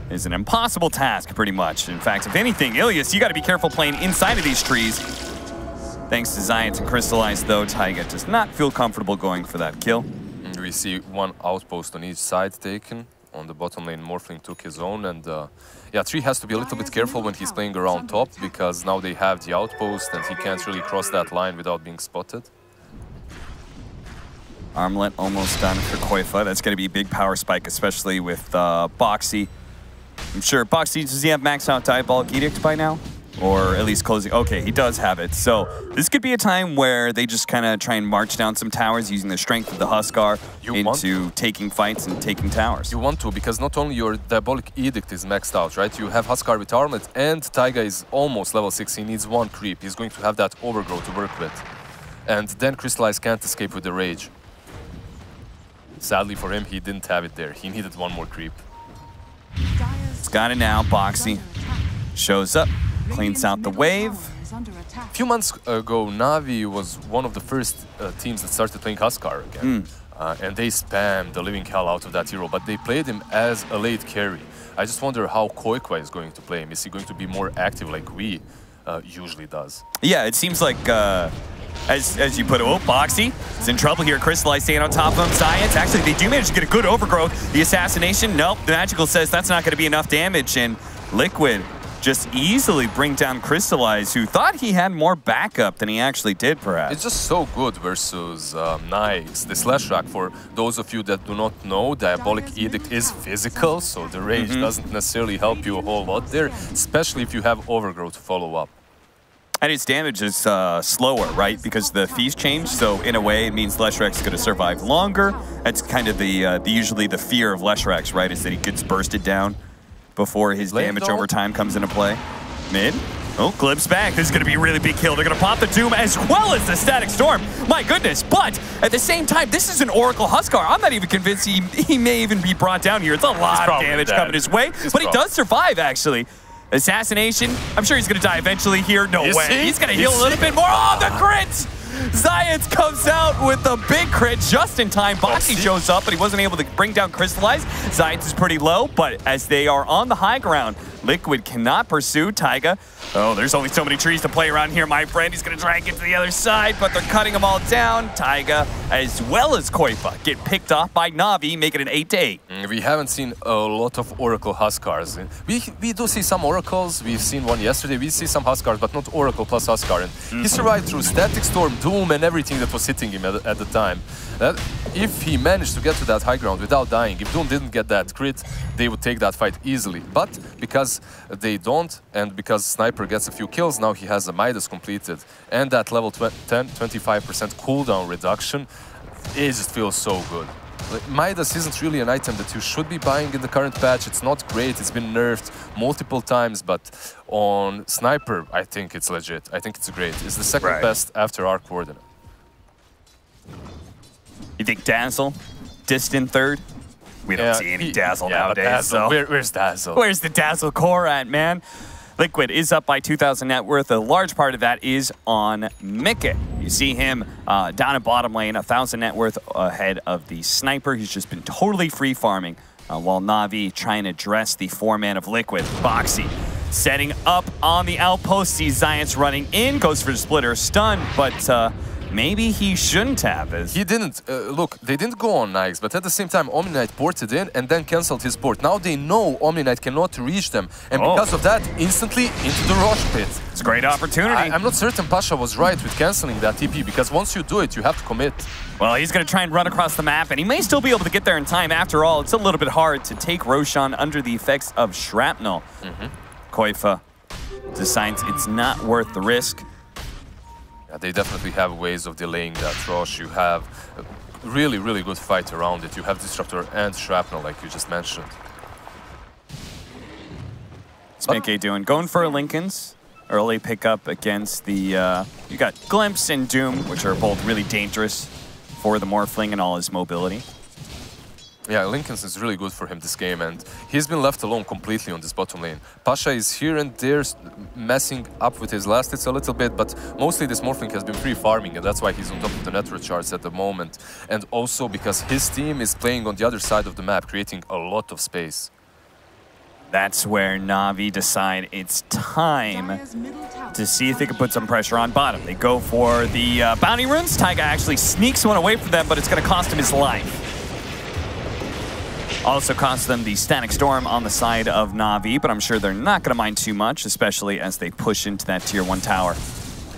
is an impossible task, pretty much. In fact, if anything, Ilias, you got to be careful playing inside of these trees. Thanks to Zayats and Crystallized, though, Taiga does not feel comfortable going for that kill. And we see one outpost on each side taken. On the bottom lane, Morphling took his own, and yeah, Tree has to be a little bit careful when he's playing around top, because now they have the outpost, and he can't really cross that line without being spotted. Armlet almost done for Koifa. That's going to be a big power spike, especially with Boxy. I'm sure Boxy, does he have maxed out Diabolic Edict by now? Or at least closing. Okay, he does have it. So this could be a time where they just kind of try and march down some towers using the strength of the Huskar into taking fights and taking towers. You want to, because not only your Diabolic Edict is maxed out, right? You have Huskar with Armlet, and Taiga is almost level 6. He needs 1 creep. He's going to have that Overgrowth to work with. And then Crystallize can't escape with the Rage. Sadly for him, he didn't have it there. He needed 1 more creep. He's got it now. Boxy shows up. Cleans out the wave. A few months ago, Na'Vi was one of the first teams that started playing Huskar again. And they spammed the living hell out of that hero, but they played him as a late carry. I just wonder how Koikwa is going to play him. Is he going to be more active like we usually does? Yeah, it seems like, as you put it, oh, Boxy is in trouble here. Crystallize staying on top of him. Science, actually, they do manage to get a good Overgrowth. The Assassination, nope, the Magical says that's not going to be enough damage, and Liquid just easily bring down Crystallize, who thought he had more backup than he actually did, perhaps. It's just so good versus Nyx. The Slash Rack, for those of you that do not know, Diabolic Edict is physical, so the Rage doesn't necessarily help you a whole lot there, especially if you have Overgrowth to follow up. And its damage is slower, right? Because the fees change, so in a way it means Leshrek's going to survive longer. That's kind of the usually the fear of Leshrek's, right? Is that he gets bursted down before his damage over time comes into play. Mid. Oh, Glib's back. This is going to be a really big kill. They're going to pop the Doom as well as the Static Storm. My goodness. But at the same time, this is an Oracle Huskar. I'm not even convinced he may even be brought down here. It's a lot of damage coming his way. But he does survive, actually. Assassination. I'm sure he's going to die eventually here. No way. He's going to heal a little bit more. Oh, the crit! Zayats comes out with a big crit just in time. Boxy shows up, but he wasn't able to bring down Crystallize. Zayats is pretty low, but as they are on the high ground, Liquid cannot pursue Taiga. Oh, there's only so many trees to play around here, my friend. He's going to try and get to the other side, but they're cutting them all down. Taiga, as well as Koifa, get picked off by Na'Vi, making it 8-8. We haven't seen a lot of Oracle Huskars. We do see some Oracles. We've seen one yesterday. We see some Huskars, but not Oracle plus Huskar. And he survived through Static Storm, Doom, and everything that was hitting him at the time. If he managed to get to that high ground without dying, if Doom didn't get that crit, they would take that fight easily. But because they don't, and because Sniper gets a few kills, now he has a Midas completed, and that level 25% cooldown reduction, it just feels so good. Like, Midas isn't really an item that you should be buying in the current patch. It's not great, it's been nerfed multiple times, but on Sniper, I think it's legit. I think it's great. It's the second best after Arc Warden. You think Dazzle, distant third? We don't see any Dazzle nowadays. Dazzle, so. Where's Dazzle? Where's the Dazzle core at, man? Liquid is up by 2,000 net worth. A large part of that is on Mickey. You see him down at bottom lane, 1,000 net worth ahead of the Sniper. He's just been totally free farming while Na'Vi trying to address the 4-man of Liquid. Boxy setting up on the outpost. Sees Zayats running in, goes for the splitter stun, but maybe he shouldn't have. He didn't. Look, they didn't go on Nyx, but at the same time, Omni Knight ported in and then cancelled his port. Now they know Omni Knight cannot reach them, and because of that, instantly into the Rosh pit. It's a great opportunity. I'm not certain Pasha was right with cancelling that TP, because once you do it, you have to commit. Well, he's going to try and run across the map, and he may still be able to get there in time. After all, it's a little bit hard to take Roshan under the effects of Shrapnel. Koifa decides it's not worth the risk. They definitely have ways of delaying that Rosh. You have a really, really good fight around it. You have Disruptor and Shrapnel, like you just mentioned. What's Mickey doing? Going for a Linken's. Early pickup against the... you got Glimpse and Doom, which are both really dangerous for the Morphling and all his mobility. Yeah, Linken's is really good for him this game, and he's been left alone completely on this bottom lane. Pasha is here and there messing up with his last hits a little bit, but mostly this Morphling has been free farming, and that's why he's on top of the network charts at the moment. And also because his team is playing on the other side of the map, creating a lot of space. That's where Na'Vi decide it's time to see if they can put some pressure on bottom. They go for the bounty runes. Taiga actually sneaks one away from them, but it's going to cost him his life. Also cost them the Static Storm on the side of Na'Vi, but I'm sure they're not going to mind too much, especially as they push into that Tier 1 tower.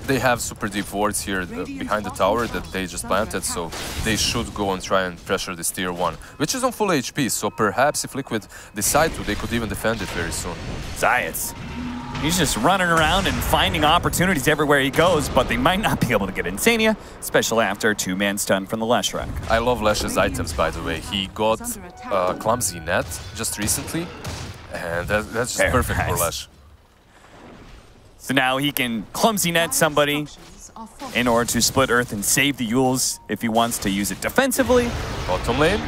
They have super deep wards here behind the tower that they just planted, so they should go and try and pressure this Tier 1, which is on full HP, so perhaps if Liquid decide to, they could even defend it very soon. Zayats He's just running around and finding opportunities everywhere he goes, but they might not be able to get Insania, especially after a 2-man stun from the Leshrac. I love Lesh's items, by the way. He got Clumsy Net just recently, and that's just perfect for Lesh. So now he can Clumsy Net somebody in order to split Earth and save the Yules if he wants to use it defensively. Bottom lane.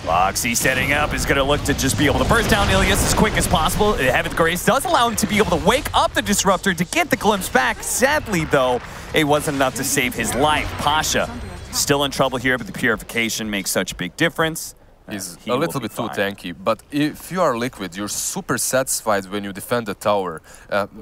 Loxy setting up is going to look to just be able to burst down Ilias as quick as possible. Heaven's Grace does allow him to be able to wake up the Disruptor to get the glimpse back. Sadly, though, it wasn't enough to save his life. Pasha still in trouble here, but the Purification makes such a big difference. He's a little bit too tanky, but if you are Liquid, you're super satisfied when you defend the tower.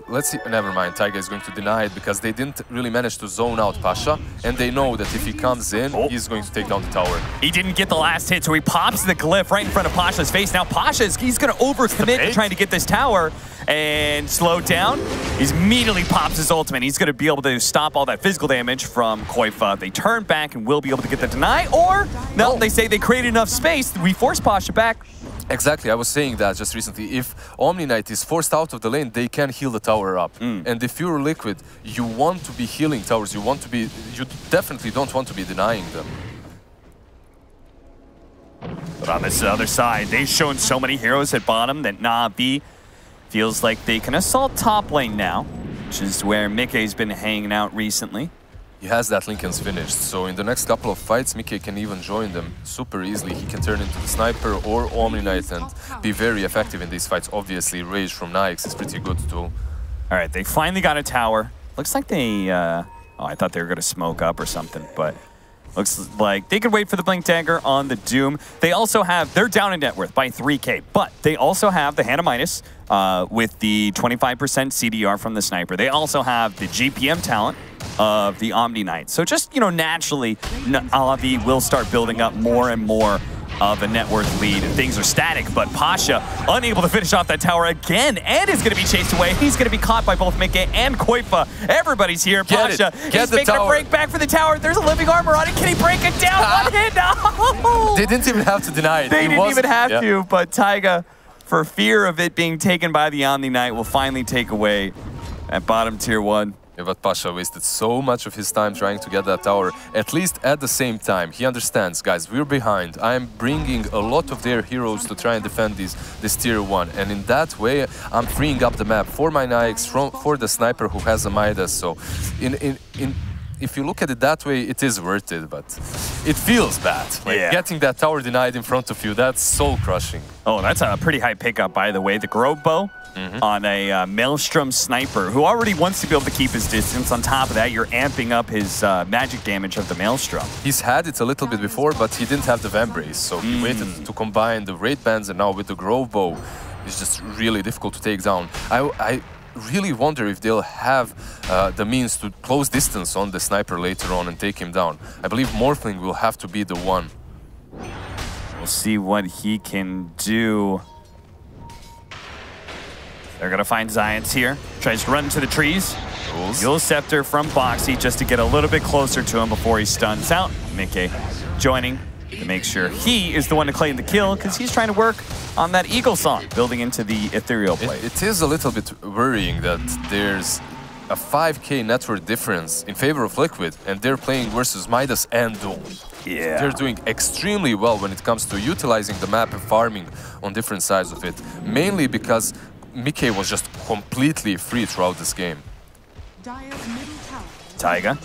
Let's see, never mind, Taiga is going to deny it because they didn't really manage to zone out Pasha, and they know that if he comes in, he's going to take down the tower. He didn't get the last hit, so he pops the glyph right in front of Pasha's face. Now he's going to overcommit to trying to get this tower and slow down. He immediately pops his ultimate. He's going to be able to stop all that physical damage from Koifa. They turn back and will be able to get the deny, or no, they say they create enough space. We force Pasha back. Exactly, I was saying that just recently. If Omni Knight is forced out of the lane, they can heal the tower up. And if you're Liquid, you want to be healing towers. You definitely don't want to be denying them. But on this other side, they've shown so many heroes at bottom that Na'Vi feels like they can assault top lane now, which is where Mickey's been hanging out recently. He has that Linken's finished, so in the next couple of fights, Mickey can even join them super easily. He can turn into the Sniper or Omni Knight and be very effective in these fights. Obviously, Rage from Nyx is pretty good too. All right, they finally got a tower. Looks like they... oh, I thought they were going to smoke up or something, but... Looks like they could wait for the Blink Dagger on the Doom. They also have, they're down in net worth by 3K, but they also have the Hannah Midas with the 25% CDR from the Sniper. They also have the GPM talent of the Omni Knight. So just, you know, naturally, Na'Vi will start building up more and more of a net worth lead, and things are static, but Pasha unable to finish off that tower again, and is going to be chased away. He's going to be caught by both Mickey and Koifa. Everybody's here. Pasha is making a break back for the tower. There's a living armor on it. Can he break it down? One hit? No! They didn't even have to deny it. They didn't even have to, but Taiga, for fear of it being taken by the Omni Knight, will finally take away at bottom tier 1. Yeah, but Pasha wasted so much of his time trying to get that tower, at least at the same time. He understands, guys, we're behind. I'm bringing a lot of their heroes to try and defend this tier 1. And in that way, I'm freeing up the map for my Nyx, for the Sniper who has a Midas. So if you look at it that way, it is worth it, but it feels bad. Like getting that tower denied in front of you, that's soul crushing. Oh, that's a pretty high pickup, by the way. The Grove Bow on a Maelstrom Sniper, who already wants to be able to keep his distance. On top of that, you're amping up his magic damage of the Maelstrom. He's had it a little bit before, but he didn't have the Vambrace, so he waited to combine the Wraith Bands, and now with the Grove Bow, it's just really difficult to take down. I really wonder if they'll have the means to close distance on the Sniper later on and take him down. I believe Morphling will have to be the one. We'll see what he can do. They're going to find Zions here. Tries to run into the trees. Yule Scepter from Boxy just to get a little bit closer to him before he stuns out. Mickey joining to make sure he is the one to claim the kill, because he's trying to work on that Eagle Song, building into the Ethereal play. It is a little bit worrying that there's a 5K net worth difference in favor of Liquid, and they're playing versus Midas and Doom. Yeah. They're doing extremely well when it comes to utilizing the map and farming on different sides of it, mainly because Mickey was just completely free throughout this game. Taiga.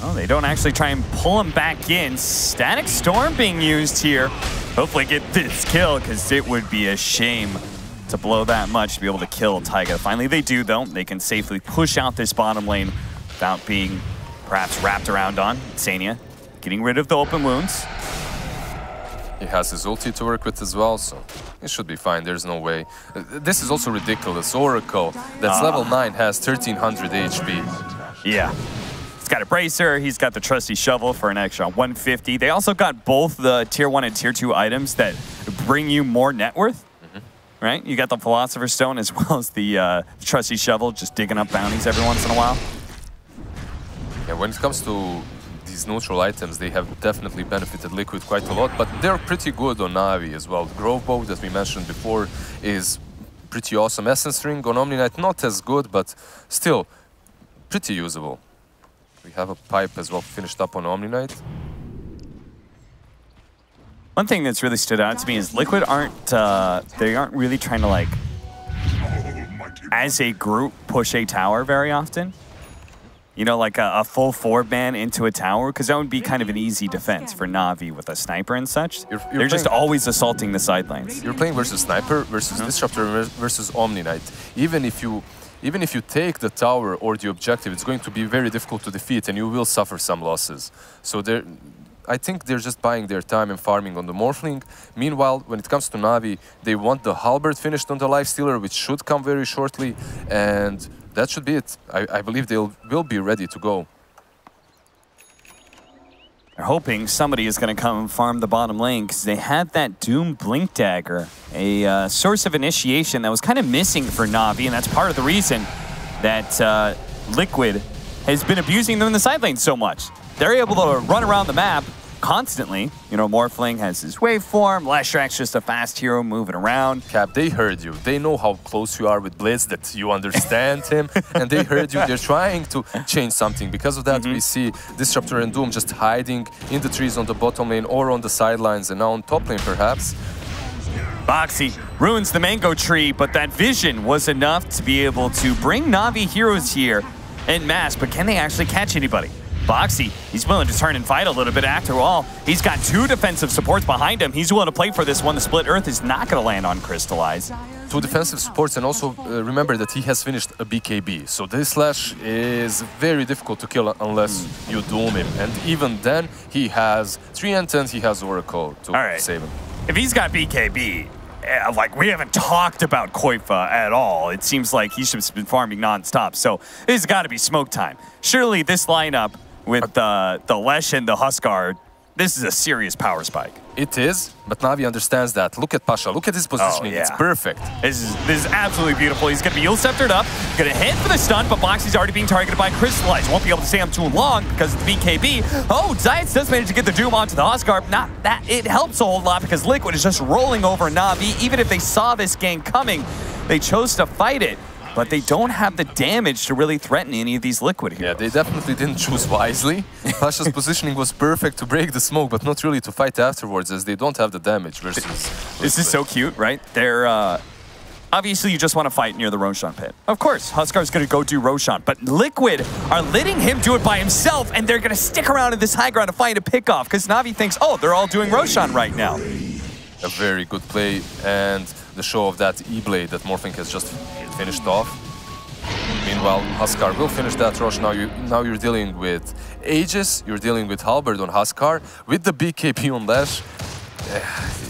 Oh, they don't actually try and pull him back in. Static Storm being used here. Hopefully get this kill, because it would be a shame to blow that much to be able to kill Taiga. Finally they do, though. They can safely push out this bottom lane without being perhaps wrapped around on. Insania getting rid of the open wounds. He has his ulti to work with as well, so it should be fine. There's no way. This is also ridiculous. Oracle, that's level 9, has 1300 HP. Yeah. He's got a Bracer, he's got the trusty Shovel for an extra 150. They also got both the tier 1 and tier 2 items that bring you more net worth. Right? You got the Philosopher's Stone as well as the trusty Shovel, just digging up bounties every once in a while. Yeah, when it comes to these neutral items, they have definitely benefited Liquid quite a lot, but they're pretty good on Na'Vi as well. The Grove Bow that we mentioned before is pretty awesome. Essence Ring on Omni Knight, not as good, but still pretty usable. We have a pipe as well finished up on Omni Knight. One thing that's really stood out to me is Liquid aren't really trying to, like, as a group, push a tower very often. You know, like a full 4-man into a tower, because that would be kind of an easy defense for Na'Vi with a sniper and such. They're just always assaulting the side lanes. You're playing versus Sniper, versus Disruptor, versus Omni Knight. Even if you take the tower or the objective, it's going to be very difficult to defeat, and you will suffer some losses. So I think they're just buying their time and farming on the Morphling. Meanwhile, when it comes to Na'Vi, they want the Halberd finished on the Lifestealer, which should come very shortly, and that should be it. I believe they will be ready to go. They're hoping somebody is going to come and farm the bottom lane because they had that Doom Blink Dagger, a source of initiation that was kind of missing for Na'Vi, and that's part of the reason that Liquid has been abusing them in the side lane so much. They're able to run around the map constantly. You know, Morphling has his waveform, Leshrack's just a fast hero moving around. Cap, they heard you. They know how close you are with Blitz, that you understand him, and they heard you. They're trying to change something. Because of that, we see Disruptor and Doom just hiding in the trees on the bottom lane or on the sidelines, and now on top lane, perhaps. Boxy ruins the mango tree, but that vision was enough to be able to bring Na'Vi heroes here en masse, but can they actually catch anybody? Boxy, he's willing to turn and fight a little bit after all. He's got 2 defensive supports behind him. He's willing to play for this one. The Split Earth is not going to land on Crystallize. 2 defensive supports, and also remember that he has finished a BKB. So this Slash is very difficult to kill unless you doom him. And even then, he has 3 and 10, he has Oracle to save him. If he's got BKB, like, we haven't talked about Koifa at all. It seems like he should have been farming non-stop. So this has got to be smoke time. Surely this lineup with the Lesh and the Huskar, this is a serious power spike. It is, but Na'Vi understands that. Look at Pasha, look at his positioning, it's perfect. This is absolutely beautiful. He's going to be Eel Sceptered up, going to hit for the stun, but Boxy's already being targeted by Crystallize. Won't be able to stay on too long because of the BKB. Oh, Zayats does manage to get the Doom onto the Huskar. Not that it helps a whole lot because Liquid is just rolling over Na'Vi. Even if they saw this gang coming, they chose to fight it. But they don't have the damage to really threaten any of these Liquid heroes. Yeah, they definitely didn't choose wisely. Pasha's positioning was perfect to break the smoke, but not really to fight afterwards, as they don't have the damage versus... This is so cute, right? They're... obviously, you just want to fight near the Roshan pit. Of course, Huskar's going to go do Roshan, but Liquid are letting him do it by himself, and they're going to stick around in this high ground to find a pickoff, because Na'Vi thinks, oh, they're all doing Roshan right now. A very good play, and the show of that E-Blade that Morphling has just finished off. Meanwhile, Huskar will finish that rush. Now you're dealing with Aegis, you're dealing with Halberd on Huskar, with the BKB on Lash.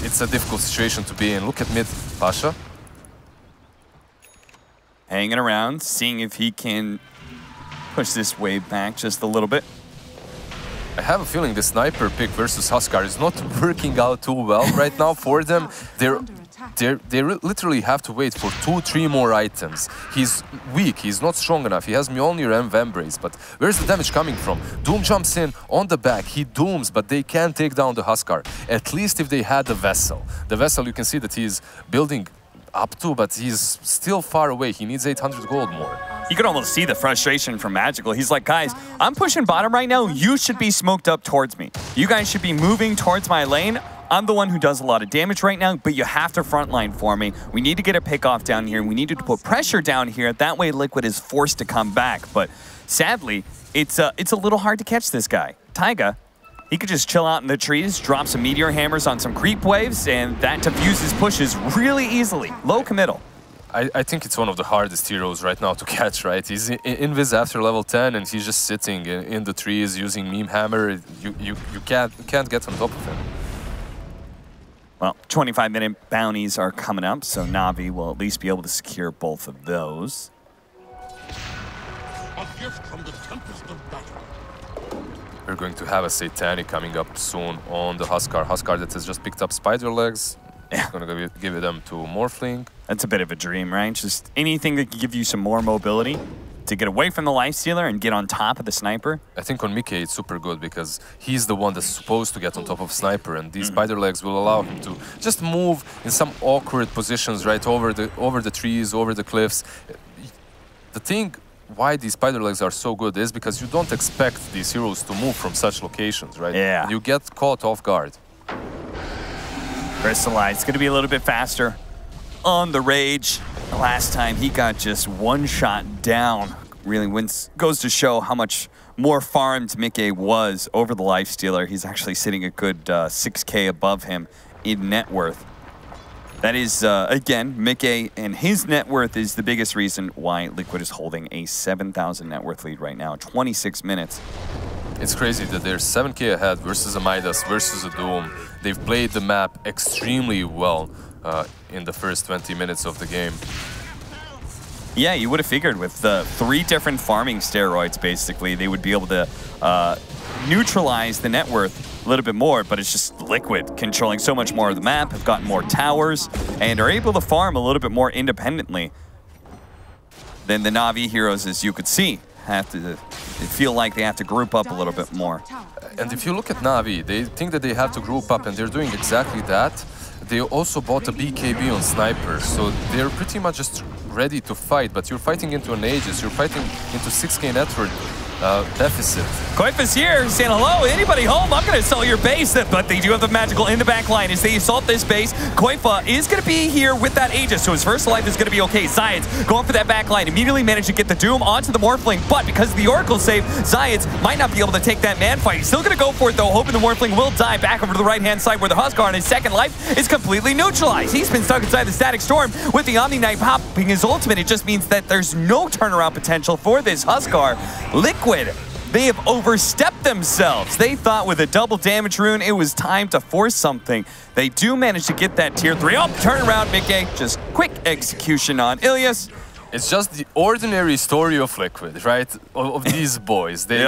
It's a difficult situation to be in. Look at mid, Pasha. Hanging around, seeing if he can push this wave back just a little bit. I have a feeling the sniper pick versus Huskar is not working out too well right now for them. They literally have to wait for 2-3 more items. He's weak, he's not strong enough. He has Mjolnir and Vambrace, but where's the damage coming from? Doom jumps in on the back, he dooms, but they can't take down the Huskar. At least if they had the Vessel. The Vessel, you can see that he's building up to, but he's still far away. He needs 800 gold more. You can almost see the frustration from Magical. He's like, guys, I'm pushing bottom right now. You should be smoked up towards me. You guys should be moving towards my lane. I'm the one who does a lot of damage right now, but you have to frontline for me. We need to get a pickoff down here. We need to put pressure down here. That way Liquid is forced to come back. But sadly, it's a little hard to catch this guy. Taiga, he could just chill out in the trees, drop some Meteor Hammers on some creep waves, and that diffuses pushes really easily. Low committal. I think it's one of the hardest heroes right now to catch, right? He's invis after level 10, and he's just sitting in the trees using Meme Hammer. You can't get on top of him. Well, 25-minute bounties are coming up, so Na'Vi will at least be able to secure both of those. A gift from the Tempest of Battle. We're going to have a Satanic coming up soon on the Huskar. Huskar that has just picked up Spider Legs. Yeah. Going to give them to Morphling. That's a bit of a dream, right? Just anything that can give you some more mobility. to get away from the Lifestealer and get on top of the Sniper? I think on Mickey it's super good because he's the one that's supposed to get on top of Sniper, and these spider legs will allow him to just move in some awkward positions, right, over the trees, over the cliffs. The thing why these spider legs are so good is because you don't expect these heroes to move from such locations, right? Yeah. You get caught off guard. Crystallize, going to be a little bit faster on the Rage. The last time he got just one shot down. Really goes to show how much more farmed Mickey was over the Lifestealer. He's actually sitting a good 6K above him in net worth. That is, again, Mickey and his net worth is the biggest reason why Liquid is holding a 7,000 net worth lead right now, 26 minutes. It's crazy that they're 7K ahead versus a Midas, versus a Doom. They've played the map extremely well in the first 20 minutes of the game. Yeah, you would have figured with the 3 different farming steroids, basically, they would be able to neutralize the net worth a little bit more, but it's just Liquid controlling so much more of the map, have gotten more towers, and are able to farm a little bit more independently than the Na'Vi heroes, as you could see. They feel like they have to group up a little bit more. And if you look at Na'Vi, they think that they have to group up, and they're doing exactly that. They also bought a BKB on Sniper, so they're pretty much just ready to fight, but you're fighting into an Aegis, you're fighting into 6K network deficit. Koifa's here saying hello, anybody home? I'm going to sell your base, but they do have the magical in the back line as they assault this base. Koifa is going to be here with that Aegis, so his first life is going to be okay. Zayats going for that back line, immediately managed to get the Doom onto the Morphling, but because of the Oracle save, Zayats might not be able to take that man fight. He's still going to go for it though, hoping the Morphling will die back over to the right-hand side where the Huskar on his second life is completely neutralized. He's been stuck inside the Static Storm with the Omni Knight popping his ultimate. It just means that there's no turnaround potential for this Huskar. Liquid, they have overstepped themselves. They thought with a double damage rune, it was time to force something. They do manage to get that tier 3. Oh, turnaround, Mickey. Just quick execution on Ilias. It's just the ordinary story of Liquid, right? Of these boys. They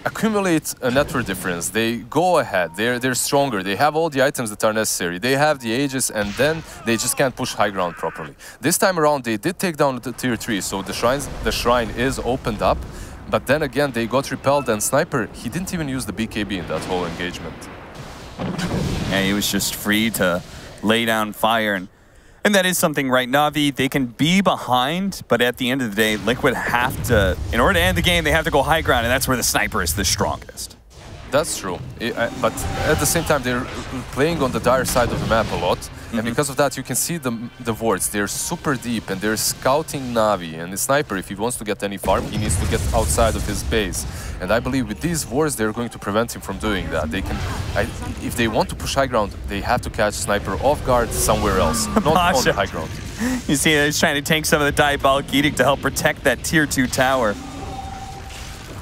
accumulate a network difference. They go ahead. They're stronger. They have all the items that are necessary. They have the Aegis, and then they just can't push high ground properly. This time around, they did take down the tier 3, so the shrine is opened up. But then again, they got repelled, and Sniper, he didn't even use the BKB in that whole engagement. Yeah, he was just free to lay down fire. And that is something, right? Na'Vi, they can be behind, but at the end of the day, Liquid have to, in order to end the game, they have to go high ground, and that's where the Sniper is the strongest. That's true. But at the same time, they're playing on the dire side of the map a lot. And because of that, you can see the wards. They're super deep, and they're scouting Na'Vi. And the Sniper, if he wants to get any farm, he needs to get outside of his base. And I believe with these wards, they're going to prevent him from doing that. They can, if they want to push high ground, they have to catch Sniper off guard somewhere else, not on the high ground. You see, he's trying to tank some of the Diabolic Edict to help protect that tier 2 tower.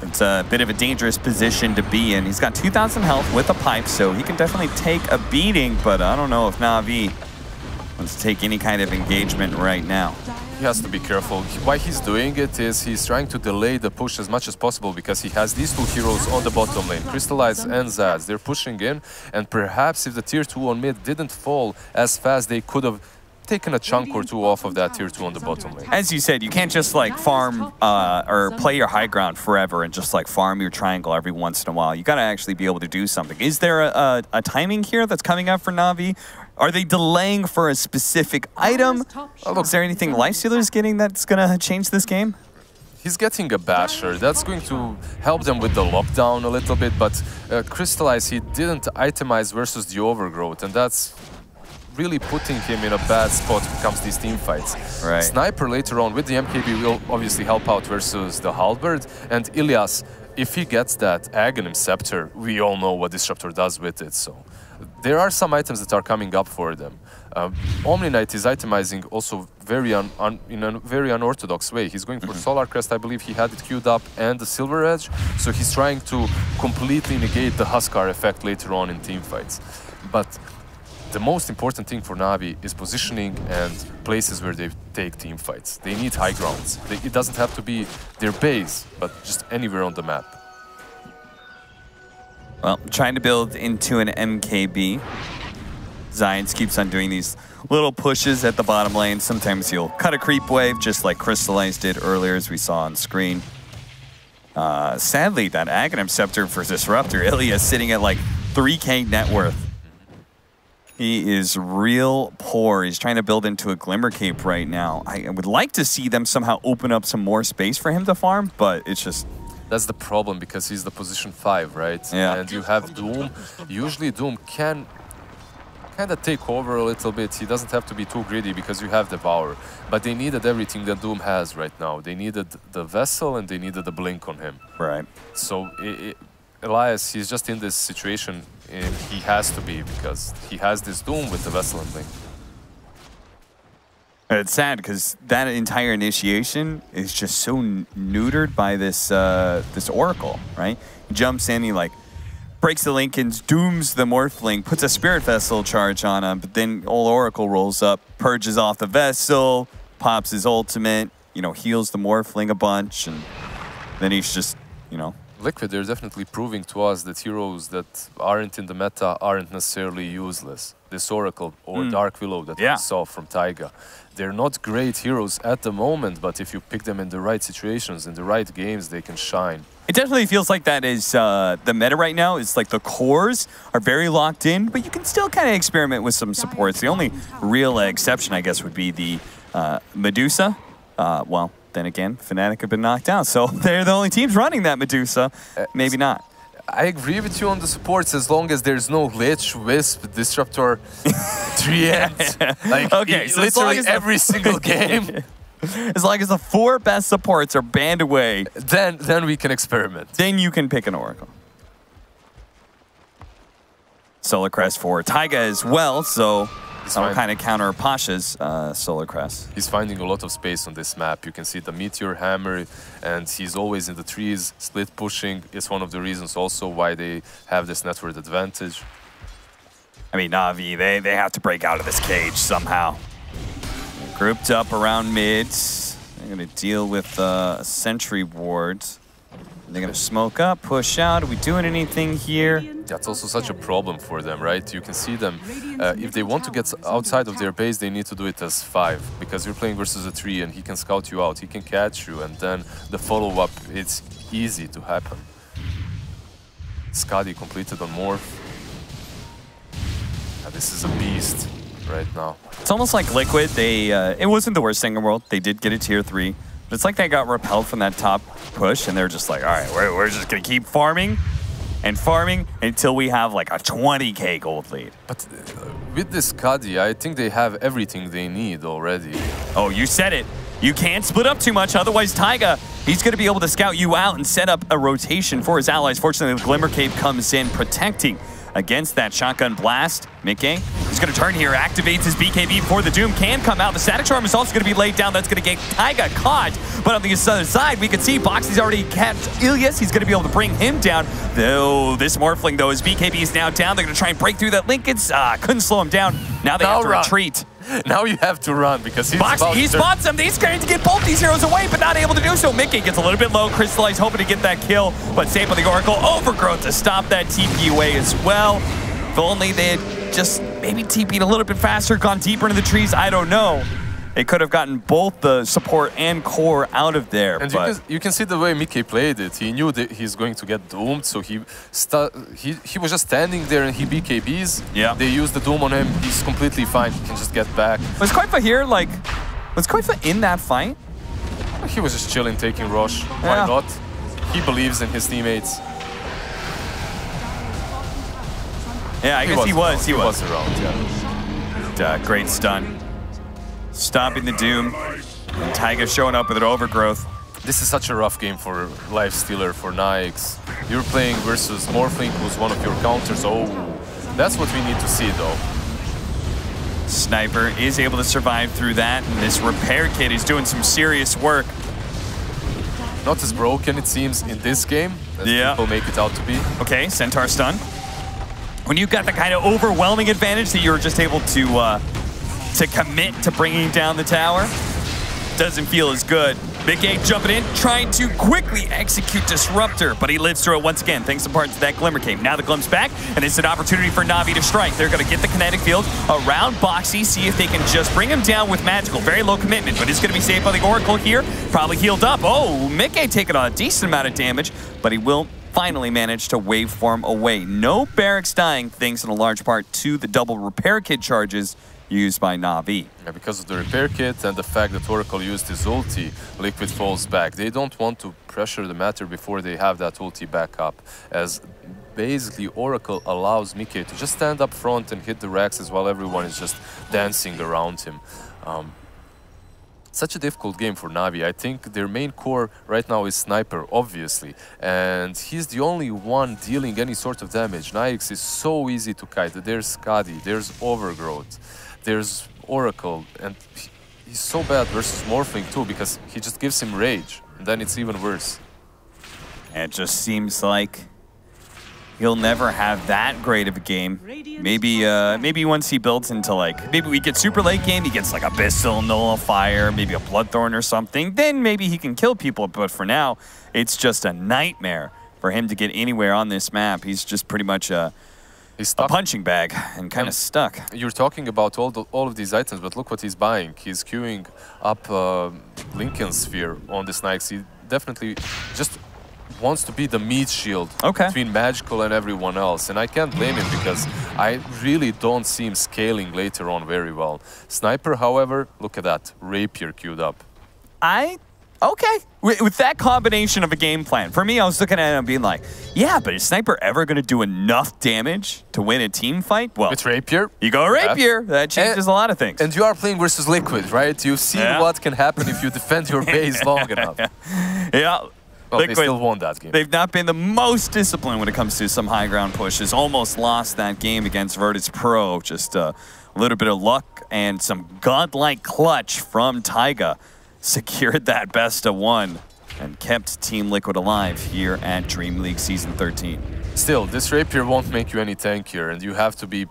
It's a bit of a dangerous position to be in. He's got 2,000 health with a pipe, so he can definitely take a beating, but I don't know if Na'Vi wants to take any kind of engagement right now. He has to be careful. Why he's doing it is he's trying to delay the push as much as possible because he has these 2 heroes on the bottom lane, Crystallize and Zaz. They're pushing in, and perhaps if the tier 2 on mid didn't fall as fast, they could have taken a chunk or 2 off of that tier 2 on the bottom lane. As you said, you can't just like farm or play your high ground forever and just like farm your triangle every once in a while. You got to actually be able to do something. Is there a timing here that's coming up for Na'Vi? Are they delaying for a specific item? Is there anything Lifestealer's getting that's going to change this game? He's getting a Basher. That's going to help them with the lockdown a little bit, but Crystallize, he didn't itemize versus the Overgrowth, and that's really putting him in a bad spot when it comes to these team fights. Right. Sniper later on with the MKB will obviously help out versus the Halberd, and Ilias, if he gets that Aghanim Scepter, we all know what Disruptor does with it, so there are some items that are coming up for them. Omni Knight is itemizing also in a very unorthodox way. He's going for Solar Crest, I believe he had it queued up, and the Silver Edge, so he's trying to completely negate the Huskar effect later on in team fights. But the most important thing for Na'Vi is positioning and places where they take team fights. They need high grounds. It doesn't have to be their base, but just anywhere on the map. Well, trying to build into an MKB. Zions keeps on doing these little pushes at the bottom lane. Sometimes he'll cut a creep wave, just like Crystallize did earlier, as we saw on screen. Sadly, that Aghanim Scepter for Disruptor, Ilya sitting at like 3K net worth. He is real poor. He's trying to build into a Glimmer Cape right now. I would like to see them somehow open up some more space for him to farm, but it's just... That's the problem, because he's the position 5, right? Yeah. And you have Doom. Usually Doom can kind of take over a little bit. He doesn't have to be too greedy because you have the power. But they needed everything that Doom has right now. They needed the Vessel and they needed the Blink on him. Right. So Elias, he's just in this situation, and he has to be, because he has this Doom with the Vessel and Blink. It's sad because that entire initiation is just so neutered by this this Oracle, right? He jumps in, he like breaks the Linken's, dooms the Morphling, puts a Spirit Vessel charge on him, but then old Oracle rolls up, purges off the Vessel, pops his ultimate, you know, heals the Morphling a bunch, and then he's just, you know. Liquid, they're definitely proving to us that heroes that aren't in the meta aren't necessarily useless. This Oracle or Dark Willow that we saw from Taiga. They're not great heroes at the moment, but if you pick them in the right situations, in the right games, they can shine. It definitely feels like that is the meta right now. Is like the cores are very locked in, but you can still kind of experiment with some supports. The only real exception, I guess, would be the Medusa. Well, then again, Fnatic have been knocked out, so they're the only teams running that Medusa. Maybe not. I agree with you on the supports as long as there's no Lich, Wisp, Disruptor, Treant. Like, okay, so literally every single game. As long as the 4 best supports are banned away, then we can experiment. Then you can pick an Oracle. Solar Crest for Taiga as well, so that'll kind of counter Pasha's Solar Crest. He's finding a lot of space on this map. You can see the Meteor Hammer, and he's always in the trees. Split pushing is one of the reasons also why they have this network advantage. I mean, Na'Vi, they have to break out of this cage somehow. They're grouped up around mid. They're going to deal with Sentry wards. They're going to smoke up, push out. Are we doing anything here? That's also such a problem for them, right? You can see them, if they want to get outside of their base, they need to do it as 5, because you're playing versus a 3 and he can scout you out, he can catch you, and then the follow-up, it's easy to happen. Skadi completed on Morph. This is a beast right now. It's almost like Liquid, it wasn't the worst thing in the world. They did get a tier 3. But it's like they got repelled from that top push, and they're just like, all right, we're just going to keep farming and farming until we have like a 20K gold lead. But with this Skadi, I think they have everything they need already. Oh, you said it. You can't split up too much, otherwise Taiga, he's going to be able to scout you out and set up a rotation for his allies. Fortunately, the Glimmer Cape comes in, protecting against that Shotgun Blast. Mickey, he's going to turn here, activates his BKB before the Doom can come out. The Static Charm is also going to be laid down. That's going to get Taiga caught. But on the other side, we can see Boxy's already kept Ilias. He's going to be able to bring him down. Though this Morphling, though, his BKB is now down. They're going to try and break through that Linken's. Couldn't slow him down. Now they have to retreat. Now you have to run because he's he spots him. He's trying to get both these heroes away, but not able to do so. Mickey gets a little bit low. Crystallize hoping to get that kill, but saved by the Oracle. Overgrowth to stop that TP away as well. If only they had just maybe TP'd a little bit faster, gone deeper into the trees, I don't know. They could have gotten both the support and core out of there. And you can see the way Mickey played it. He knew that he's going to get doomed, so he was just standing there and he BKBs. Yeah. They used the doom on him. He's completely fine. He can just get back. Was Koifa here, like, was Koifa in that fight? He was just chilling, taking Rosh. Why not? He believes in his teammates. Yeah, I guess he was. He was around, yeah. Great stun. Stopping the Doom. And Taiga showing up with an Overgrowth. This is such a rough game for Lifestealer, for Nyx. You're playing versus Morphling, who's one of your counters. Oh, that's what we need to see, though. Sniper is able to survive through that, and this repair kit is doing some serious work. Not as broken, it seems, in this game, as people make it out to be. Okay, Centaur stun. When you've got the kind of overwhelming advantage that you're just able to commit to bringing down the tower, doesn't feel as good. Mickey jumping in, trying to quickly execute Disruptor, but he lives through it once again, thanks in part to that Glimmer Cape. Now the Glimp's back, and it's an opportunity for Na'Vi to strike. They're going to get the kinetic field around Boxy, see if they can just bring him down with Magical. Very low commitment, but it's going to be saved by the Oracle here. Probably healed up. Oh, Mickey taking on a decent amount of damage, but he will finally manage to waveform away. No barracks dying, thanks in a large part to the double repair kit charges used by Na'Vi. Yeah, because of the repair kit and the fact that Oracle used his ulti, Liquid falls back. They don't want to pressure the matter before they have that ulti back up, as basically Oracle allows Mickey to just stand up front and hit the Raxes while everyone is just dancing around him. Such a difficult game for Na'Vi. I think their main core right now is Sniper, obviously, and he's the only one dealing any sort of damage. Nyx is so easy to kite. There's Skadi, there's Overgrowth, there's Oracle, and he's so bad versus Morphling too, because he just gives him rage, and then it's even worse. It just seems like he'll never have that great of a game. Maybe once he builds into like, maybe we get super late game, he gets like Abyssal Nullifier, maybe a Bloodthorn or something, then maybe he can kill people, but for now, it's just a nightmare for him to get anywhere on this map. He's just pretty much a punching bag and kind of stuck. You're talking about all of these items, but look what he's buying. He's queuing up Lincoln Sphere on this Nyx. He definitely just wants to be the meat shield between Magical and everyone else. And I can't blame him because I really don't see him scaling later on very well. Sniper, however, look at that. Rapier queued up. Okay. With that combination of a game plan, for me, I was looking at it and being like, yeah, but is Sniper ever going to do enough damage to win a team fight? Well, with Rapier, you go Rapier. That changes a lot of things. And you are playing versus Liquid, right? You've seen what can happen if you defend your base long enough. Yeah. Well, Liquid, they still won that game. They've not been the most disciplined when it comes to some high ground pushes. Almost lost that game against Virtus Pro. Just a little bit of luck and some godlike clutch from Taiga. Secured that best of one and kept Team Liquid alive here at DreamLeague Season 13. Still, this Rapier won't make you any tankier, and you have to be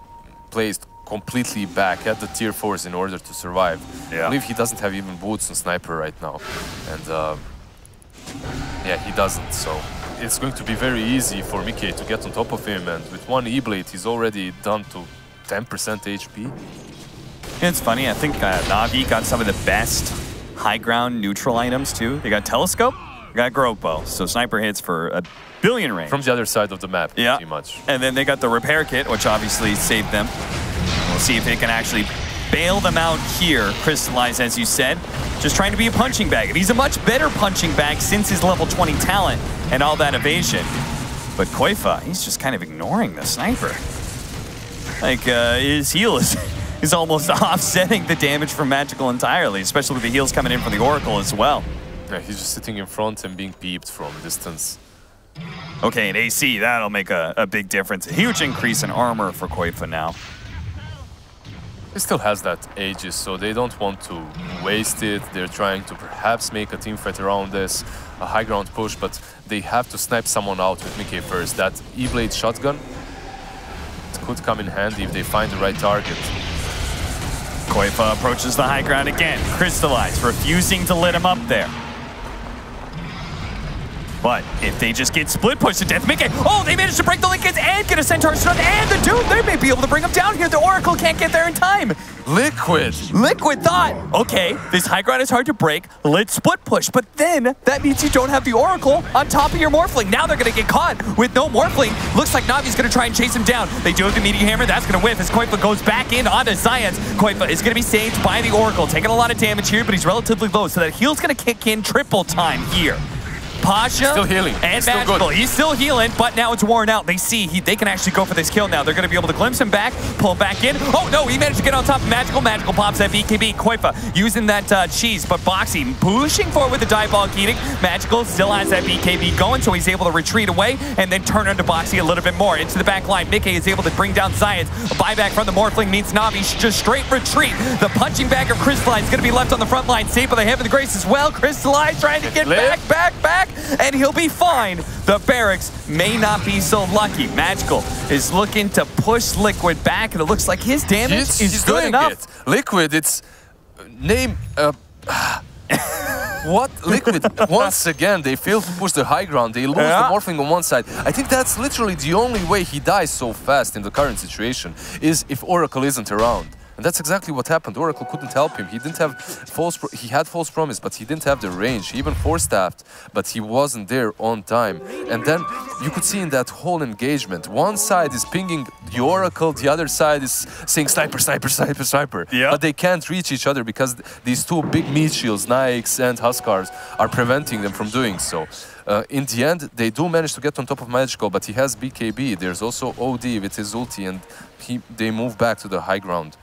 placed completely back at the tier 4s in order to survive. I believe he doesn't have even boots on Sniper right now. And yeah, he doesn't, so it's going to be very easy for Mickey to get on top of him, and with one E-Blade, he's already down to 10% HP. It's funny, I think Na'Vi got some of the best high ground neutral items too. They got Telescope, they got Grove Bow, so Sniper hits for a billion range. From the other side of the map, pretty much. And then they got the Repair Kit, which obviously saved them. We'll see if they can actually bail them out here. Crystallize, as you said, just trying to be a punching bag. And he's a much better punching bag since his level 20 talent and all that evasion. But Koifa, he's just kind of ignoring the Sniper. Like, his heal is almost offsetting the damage from Magical entirely, especially with the heals coming in from the Oracle as well. Yeah, he's just sitting in front and being peeped from distance. Okay, and AC, that'll make a big difference. A huge increase in armor for Koifa now. He still has that Aegis, so they don't want to waste it. They're trying to perhaps make a team fight around this, a high ground push, but they have to snipe someone out with Mickey first. That E-Blade shotgun could come in handy if they find the right target. Koifa approaches the high ground again. Crystallize, refusing to let him up there. But if they just get split pushed to death, Mickey, oh, they managed to break the Lincolns and get a Centaur stun, and the Doom, they may be able to bring him down here. The Oracle can't get there in time. Liquid thought, okay, this high ground is hard to break, let's split push, but then that means you don't have the Oracle on top of your Morphling. Now they're gonna get caught with no Morphling. Looks like Navi's gonna try and chase him down. They do have the Meteor Hammer, that's gonna whiff as Koifa goes back in onto Science. Koifa is gonna be saved by the Oracle, taking a lot of damage here, but he's relatively low, so that heal's gonna kick in triple time here. Pasha still healing. And Magical. He's still healing, but now it's worn out. They see they can actually go for this kill now. They're going to be able to glimpse him back, pull him back in. Oh no, he managed to get on top of Magical. Magical pops that BKB. Koifa using that cheese, but Boxy pushing forward with the Diabolic Edict. Magical still has that BKB going, so he's able to retreat away and then turn onto Boxy a little bit more. Into the back line, Mickey is able to bring down Science. A buyback from the Morphling means Navi just straight retreat. The punching bag of Crystallize is going to be left on the front line. Saved by the Heaven of Grace as well. Crystallize trying to get back, and he'll be fine. The Barracks may not be so lucky. Magical is looking to push Liquid back, and it looks like his damage is good enough. Liquid, it's name what? Liquid, once again, they fail to push the high ground. They lose the Morphling on one side. I think that's literally the only way he dies so fast in the current situation, is if Oracle isn't around. And that's exactly what happened. Oracle couldn't help him. He didn't have he had false promise, but he didn't have the range. He even force-staffed, but he wasn't there on time. And then you could see in that whole engagement, one side is pinging the Oracle, the other side is saying sniper, sniper, sniper, sniper. Yeah. But they can't reach each other because these two big meat shields, Nikes and Huskars, are preventing them from doing so. In the end, they do manage to get on top of Magical, but he has BKB. There's also OD with his ulti, and they move back to the high ground.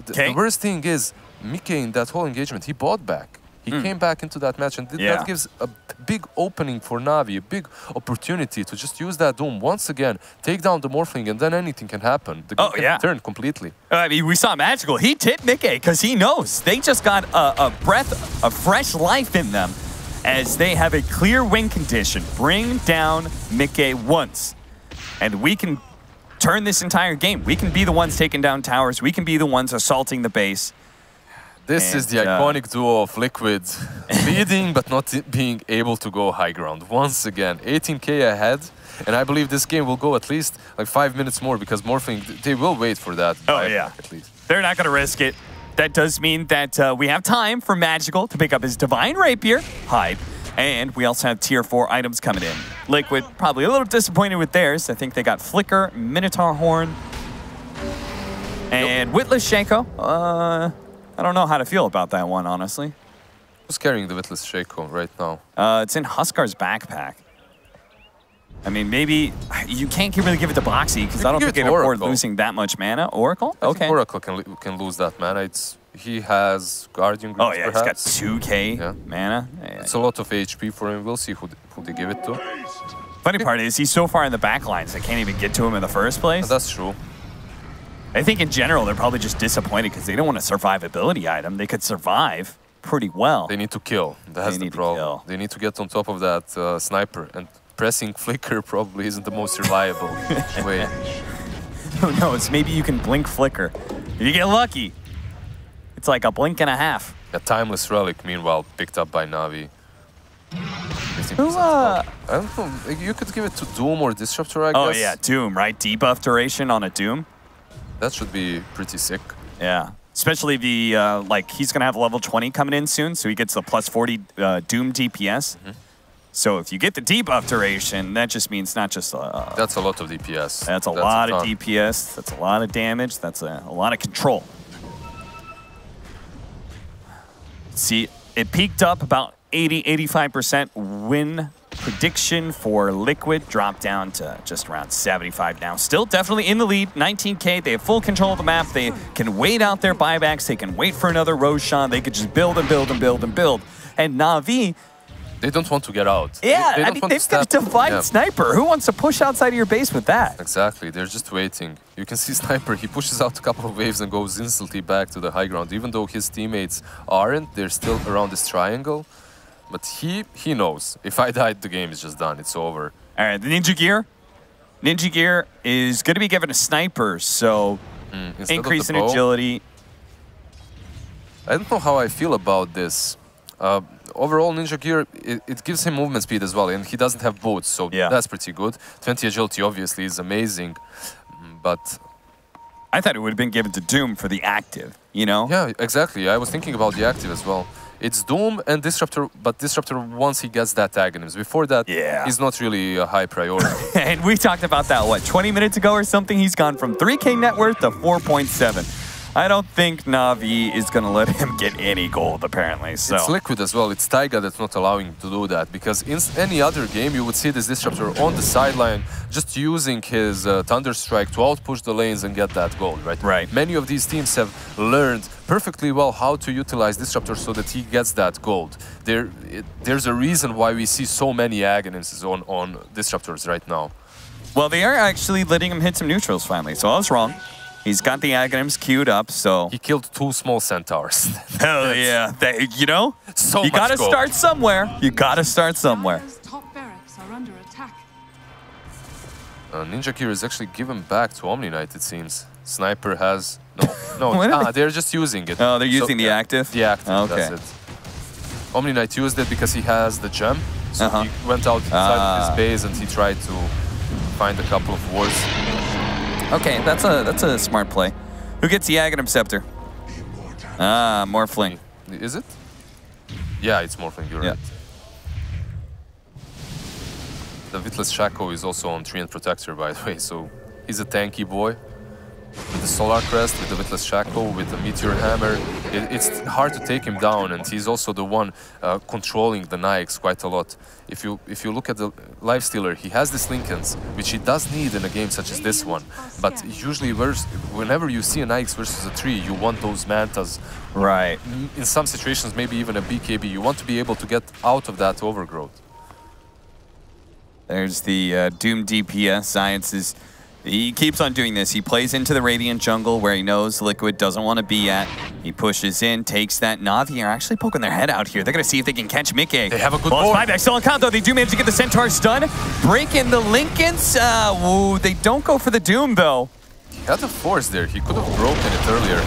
The worst thing is, Mike in that whole engagement, he bought back. He came back into that match, and that gives a big opening for Navi, a big opportunity to just use that Doom once again, take down the Morphling, and then anything can happen. The game can turn completely. I mean, we saw Magical. He tipped Mike because he knows they just got a breath of fresh life in them as they have a clear win condition. Bring down Mike once, and we can turn this entire game. We can be the ones taking down towers. We can be the ones assaulting the base. This is the iconic duo of Liquid, leading but not being able to go high ground. Once again, 18k ahead, and I believe this game will go at least like 5 minutes more because Morphling, they will wait for that. At least. They're not going to risk it. That does mean that we have time for Magical to pick up his Divine Rapier, Hype, and we also have tier 4 items coming in. Liquid, probably a little disappointed with theirs. I think they got Flicker, Minotaur Horn, and Witless Shaco. I don't know how to feel about that one, honestly. Who's carrying the Witless Shaco right now? It's in Huskar's backpack. I mean, maybe you can't really give it to Boxy because I don't think it afford losing that much mana. Oracle? I think Oracle can lose that mana. He has Guardian Greaves, perhaps. He's got 2k mana. It's a lot of HP for him. We'll see who they give it to. Funny part is he's so far in the back lines, I can't even get to him in the first place. That's true. I think in general, they're probably just disappointed because they don't want a survivability item. They could survive pretty well. They need to kill. That's the problem. They need to get on top of that sniper. And pressing Flicker probably isn't the most reliable way. Who knows? Maybe you can blink Flicker. If you get lucky, it's like a blink and a half. A Timeless Relic, meanwhile, picked up by Navi. I don't know. You could give it to Doom or Disruptor, I guess. Oh, yeah, Doom, right? Debuff duration on a Doom. That should be pretty sick. Yeah. Especially the, he's going to have level 20 coming in soon, so he gets the plus 40 Doom DPS. So if you get the debuff duration, that just means not just... that's a lot of DPS. That's a lot of DPS. That's a lot of damage. That's a lot of control. See, it peaked up about 80-85% win prediction for Liquid, dropped down to just around 75 now. Still definitely in the lead, 19k. They have full control of the map. They can wait out their buybacks. They can wait for another Roshan. They could just build and build and build and build. And Na'Vi, they don't want to get out. Yeah, I mean, they've got a Divine Sniper. Who wants to push outside of your base with that? Exactly, they're just waiting. You can see Sniper, he pushes out a couple of waves and goes instantly back to the high ground. Even though his teammates aren't, they're still around this triangle. But he knows, if I died, the game is just done, it's over. All right, the Ninja Gear. Ninja Gear is going to be given a Sniper, so increase in agility. I don't know how I feel about this. Overall, Ninja Gear, it gives him movement speed as well, and he doesn't have boots, so that's pretty good. 20 agility, obviously, is amazing, but... I thought it would have been given to Doom for the active, you know? Yeah, exactly. I was thinking about the active as well. It's Doom and Disruptor, but Disruptor, once he gets that Aghanim's. Before that, he's not really a high priority. And we talked about that, what, 20 minutes ago or something? He's gone from 3k net worth to 4.7. I don't think Na'Vi is going to let him get any gold, apparently. So. It's Liquid as well. It's Taiga that's not allowing him to do that. Because in any other game, you would see this Disruptor on the sideline just using his Thunderstrike to outpush the lanes and get that gold, right? Right. Many of these teams have learned perfectly well how to utilize Disruptor so that he gets that gold. There's a reason why we see so many Aghanims on Disruptors right now. Well, they are actually letting him hit some neutrals finally, so I was wrong. He's got the Aghanims queued up, so... He killed 2 small centaurs. Hell yeah. You know? So you gotta start somewhere. You gotta start somewhere. Top barracks are under attack. Ninja Gear is actually given back to Omni Knight, it seems. Sniper has... No, they're just using it. Oh, they're using the active? The active, okay. that's it. Omni Knight used it because he has the gem. So he went out inside of his base and he tried to find a couple of wards. Okay, that's a smart play. Who gets the Aghanim Scepter? Morphling. Is it? Yeah, it's Morphling, you're right. The Witless Shaco is also on Treant Protector, by the way, so he's a tanky boy. With the Solar Crest, with the Witless Shaco, with the Meteor Hammer, it's hard to take him down, and he's also the one controlling the Nyx quite a lot. If you look at the Lifestealer, he has this Linkens, which he does need in a game such as this one. But usually, whenever you see a Nyx versus a tree, you want those Mantas. Right. In some situations, maybe even a BKB. You want to be able to get out of that overgrowth. There's the Doom DPS. Science he keeps on doing this. He plays into the Radiant jungle where he knows Liquid doesn't want to be at. He pushes in, takes that. Na'Vi are actually poking their head out here. They're going to see if they can catch Mickey. They have a good board. Buyback still on count, though. They do manage to get the Centaur stun. Break in the Linkens. They don't go for the Doom, though. He had a force there. He could have broken it earlier.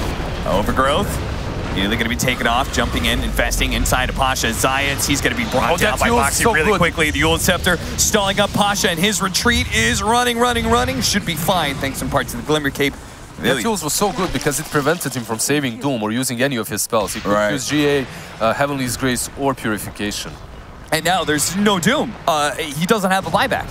Overgrowth. They're going to be taken off, jumping in, investing inside of Pasha. Zayats, he's going to be brought down by Boxy really quickly. The Eul's Scepter stalling up Pasha, and his retreat is running. Should be fine, thanks in part to the Glimmer Cape. That Eul's was so good because it prevented him from saving Doom or using any of his spells. He could use GA, Heavenly's Grace, or Purification. And now there's no Doom. He doesn't have a buyback.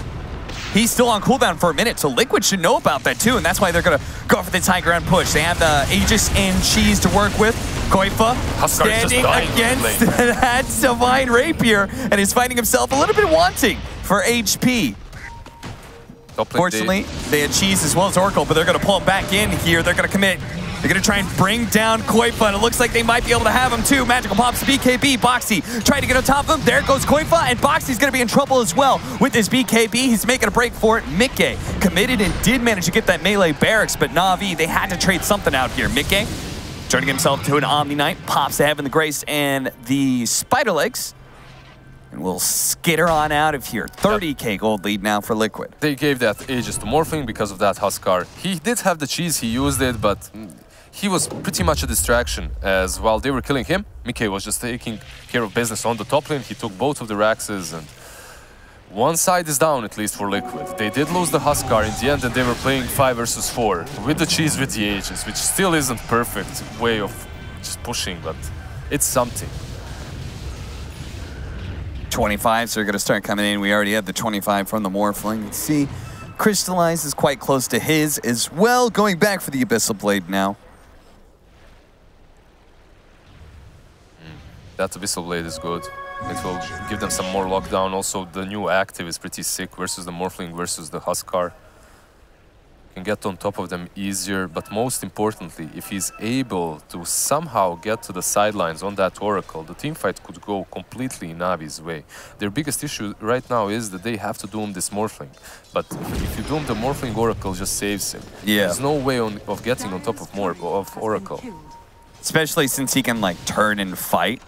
He's still on cooldown for a minute, so Liquid should know about that too, and that's why they're going to go for this high ground push. They have the Aegis and Cheese to work with. Koifa standing against that Divine Rapier, and is finding himself a little bit wanting for HP. Fortunately, they had Cheese as well as Oracle, but they're going to pull him back in here. They're going to commit. They're going to try and bring down Koifa, and it looks like they might be able to have him too. Magical Pops, BKB, Boxy trying to get on top of him. There goes Koifa, and Boxy's going to be in trouble as well with this BKB. He's making a break for it. Mickey committed and did manage to get that melee barracks, but Na'Vi, they had to trade something out here. Mickey turning himself to an Omni Knight, pops the Heaven, the Grace, and the Spider Legs. And we'll skitter on out of here. 30k gold lead now for Liquid. They gave that Aegis to Morphling because of that Huskar. He did have the cheese, he used it, but he was pretty much a distraction, as while they were killing him, Mickey was just taking care of business on the top lane. He took both of the Raxes, and one side is down, at least for Liquid. They did lose the Huskar in the end, and they were playing 5 versus 4 with the cheese, with the Aegis, which still isn't perfect way of just pushing, but it's something. 25, so they're going to start coming in. We already had the 25 from the Morphling. Let's see. Crystallize is quite close to his as well. Going back for the Abyssal Blade now. That Abyssal Blade is good. It will give them some more lockdown. Also, the new active is pretty sick versus the Morphling versus the Huskar. Can get on top of them easier, but most importantly, if he's able to somehow get to the sidelines on that Oracle, the teamfight could go completely in Navi's way. Their biggest issue right now is that they have to doom this Morphling, but if you doom the Morphling, Oracle just saves him. Yeah. There's no way of getting on top of Oracle. Especially since he can like turn and fight.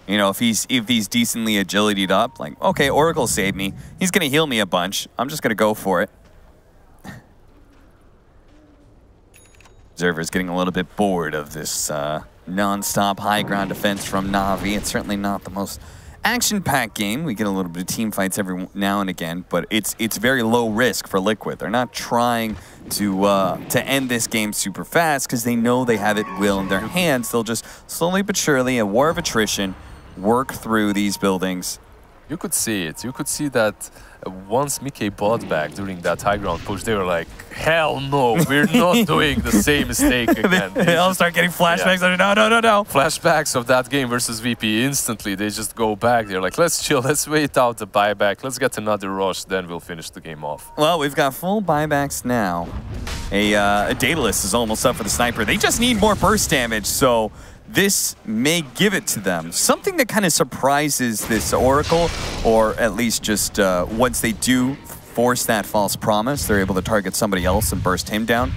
You know, if he's decently agility'd up, like, okay, Oracle saved me. He's gonna heal me a bunch. I'm just gonna go for it. Observer's getting a little bit bored of this non-stop high ground defense from Na'Vi. It's certainly not the most action-packed game. We get a little bit of team fights every now and again, but it's very low risk for Liquid. They're not trying to end this game super fast because they know they have it will in their hands. They'll just slowly but surely, a war of attrition, work through these buildings. You could see it. You could see that once Mickey bought back during that high ground push, they were like, hell no, we're not doing the same mistake again. They all start getting flashbacks. Yeah. No. Flashbacks of that game versus VP instantly. They just go back. They're like, let's chill. Let's wait out the buyback. Let's get another rush. Then we'll finish the game off. Well, we've got full buybacks now. A Daedalus is almost up for the sniper. They just need more burst damage, so this may give it to them. Something that kind of surprises this Oracle, or at least just once they do force that false promise, they're able to target somebody else and burst him down.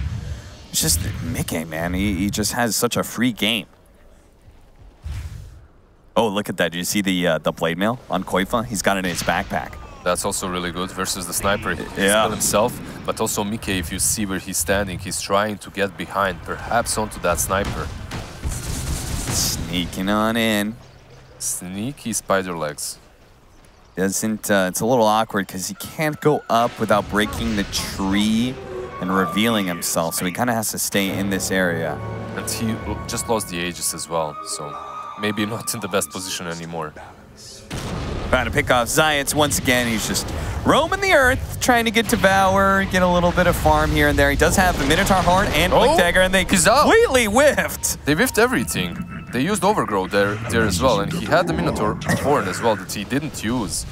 It's just Mickey, man. He just has such a free game. Oh, look at that. Did you see the blade mail on Koifa? He's got it in his backpack. That's also really good versus the sniper. He's killed himself, but also Mickey, if you see where he's standing, he's trying to get behind, perhaps onto that sniper. Sneaking on in. Sneaky spider legs. Doesn't, it's a little awkward because he can't go up without breaking the tree and revealing himself, so he kind of has to stay in this area. And he just lost the Aegis as well, so maybe not in the best position anymore. Trying to pick off Zayats once again. He's just roaming the earth, trying to get Devour, get a little bit of farm here and there. He does have the Minotaur Horn and Blink Dagger, and they completely whiffed. They whiffed everything. They used Overgrowth there as well, and he had the Minotaur Horn as well that he didn't use.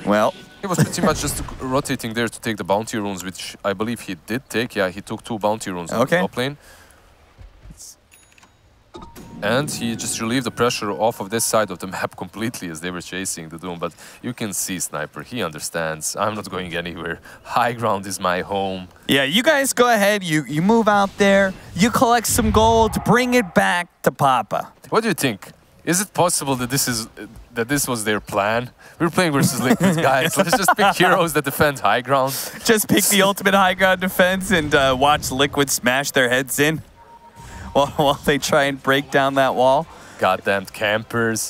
Well, he was pretty much just rotating there to take the bounty runes, which I believe he did take. Yeah, he took 2 bounty runes on the top lane. And he just relieved the pressure off of this side of the map completely as they were chasing the Doom. But you can see Sniper, he understands. I'm not going anywhere. High ground is my home. Yeah, you guys go ahead. You move out there. You collect some gold. Bring it back to Papa. What do you think? Is it possible that this was their plan? We're playing versus Liquid, guys. Let's just pick heroes that defend high ground. Just pick the ultimate high ground defense and watch Liquid smash their heads in while they try and break down that wall. Goddamn campers.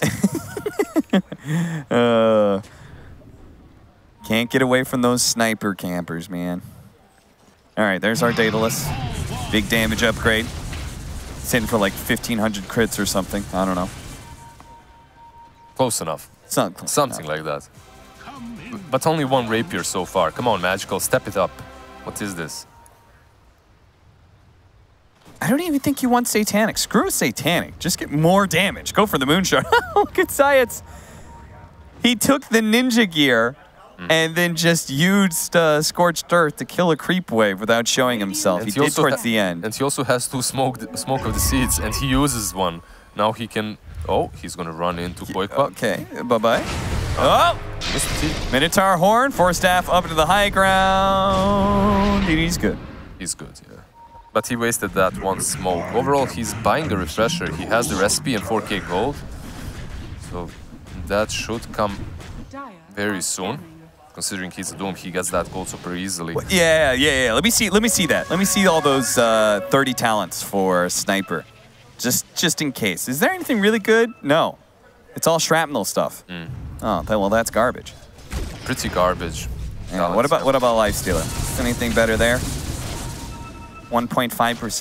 Can't get away from those sniper campers, man. All right, there's our Daedalus. Big damage upgrade. It's in for like 1,500 crits or something. I don't know. Close enough. Something like that. But only 1 rapier so far. Come on, Magical, step it up. What is this? I don't even think you want Satanic. Screw Satanic. Just get more damage. Go for the Moonshot. Look at Zayats. He took the ninja gear and then just used Scorched Earth to kill a creep wave without showing himself. He did towards the end. And he also has 2 smoke of the seeds, and he uses one. Now he can... Oh, he's going to run into Koikwa. Okay, bye-bye. Oh! Minotaur Horn, Force Staff up into the high ground. He's good. He's good, yeah. But he wasted that 1 smoke. Overall, he's buying the refresher. He has the recipe and 4k gold. So that should come very soon. Considering he's a Doom, he gets that gold super easily. Yeah. Let me see that. Let me see all those 30 talents for Sniper. Just in case. Is there anything really good? No. It's all shrapnel stuff. Oh, well, that's garbage. Pretty garbage. Yeah, what about Lifestealer? Anything better there? 1.5%.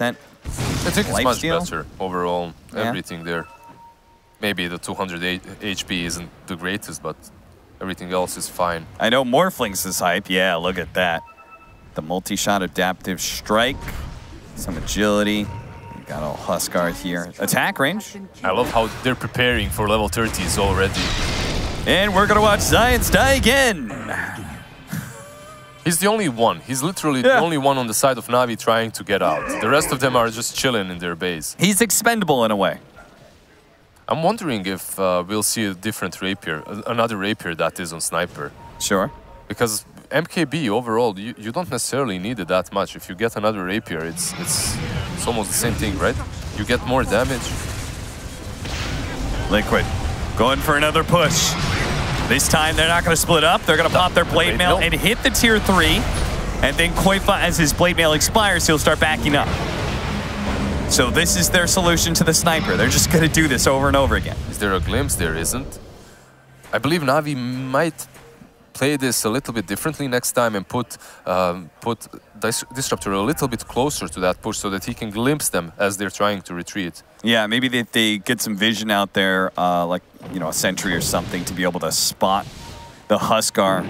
I think it's much better overall. Everything there. Maybe the 200 HP isn't the greatest, but everything else is fine. I know Morphlings is hype. Yeah, look at that. The multi-shot adaptive strike. Some agility. We got all Huskar here. Attack range. I love how they're preparing for level 30s already. And we're gonna watch Zayats die again. He's the only one. He's literally the only one on the side of Na'Vi trying to get out. The rest of them are just chilling in their base. He's expendable in a way. I'm wondering if we'll see a different rapier, another rapier that is on Sniper. Sure. Because MKB overall, you don't necessarily need it that much. If you get another rapier, it's almost the same thing, right? You get more damage. Liquid going for another push. This time, they're not going to split up. They're going to pop their Blade Mail and hit the tier 3. And then Koifa, as his Blade Mail expires, he'll start backing up. So this is their solution to the Sniper. They're just going to do this over and over again. Is there a glimpse? There isn't. I believe Na'Vi might play this a little bit differently next time and put Disruptor a little bit closer to that push so that he can glimpse them as they're trying to retreat. Yeah, maybe they get some vision out there, like, you know, a sentry or something to be able to spot the Huskar.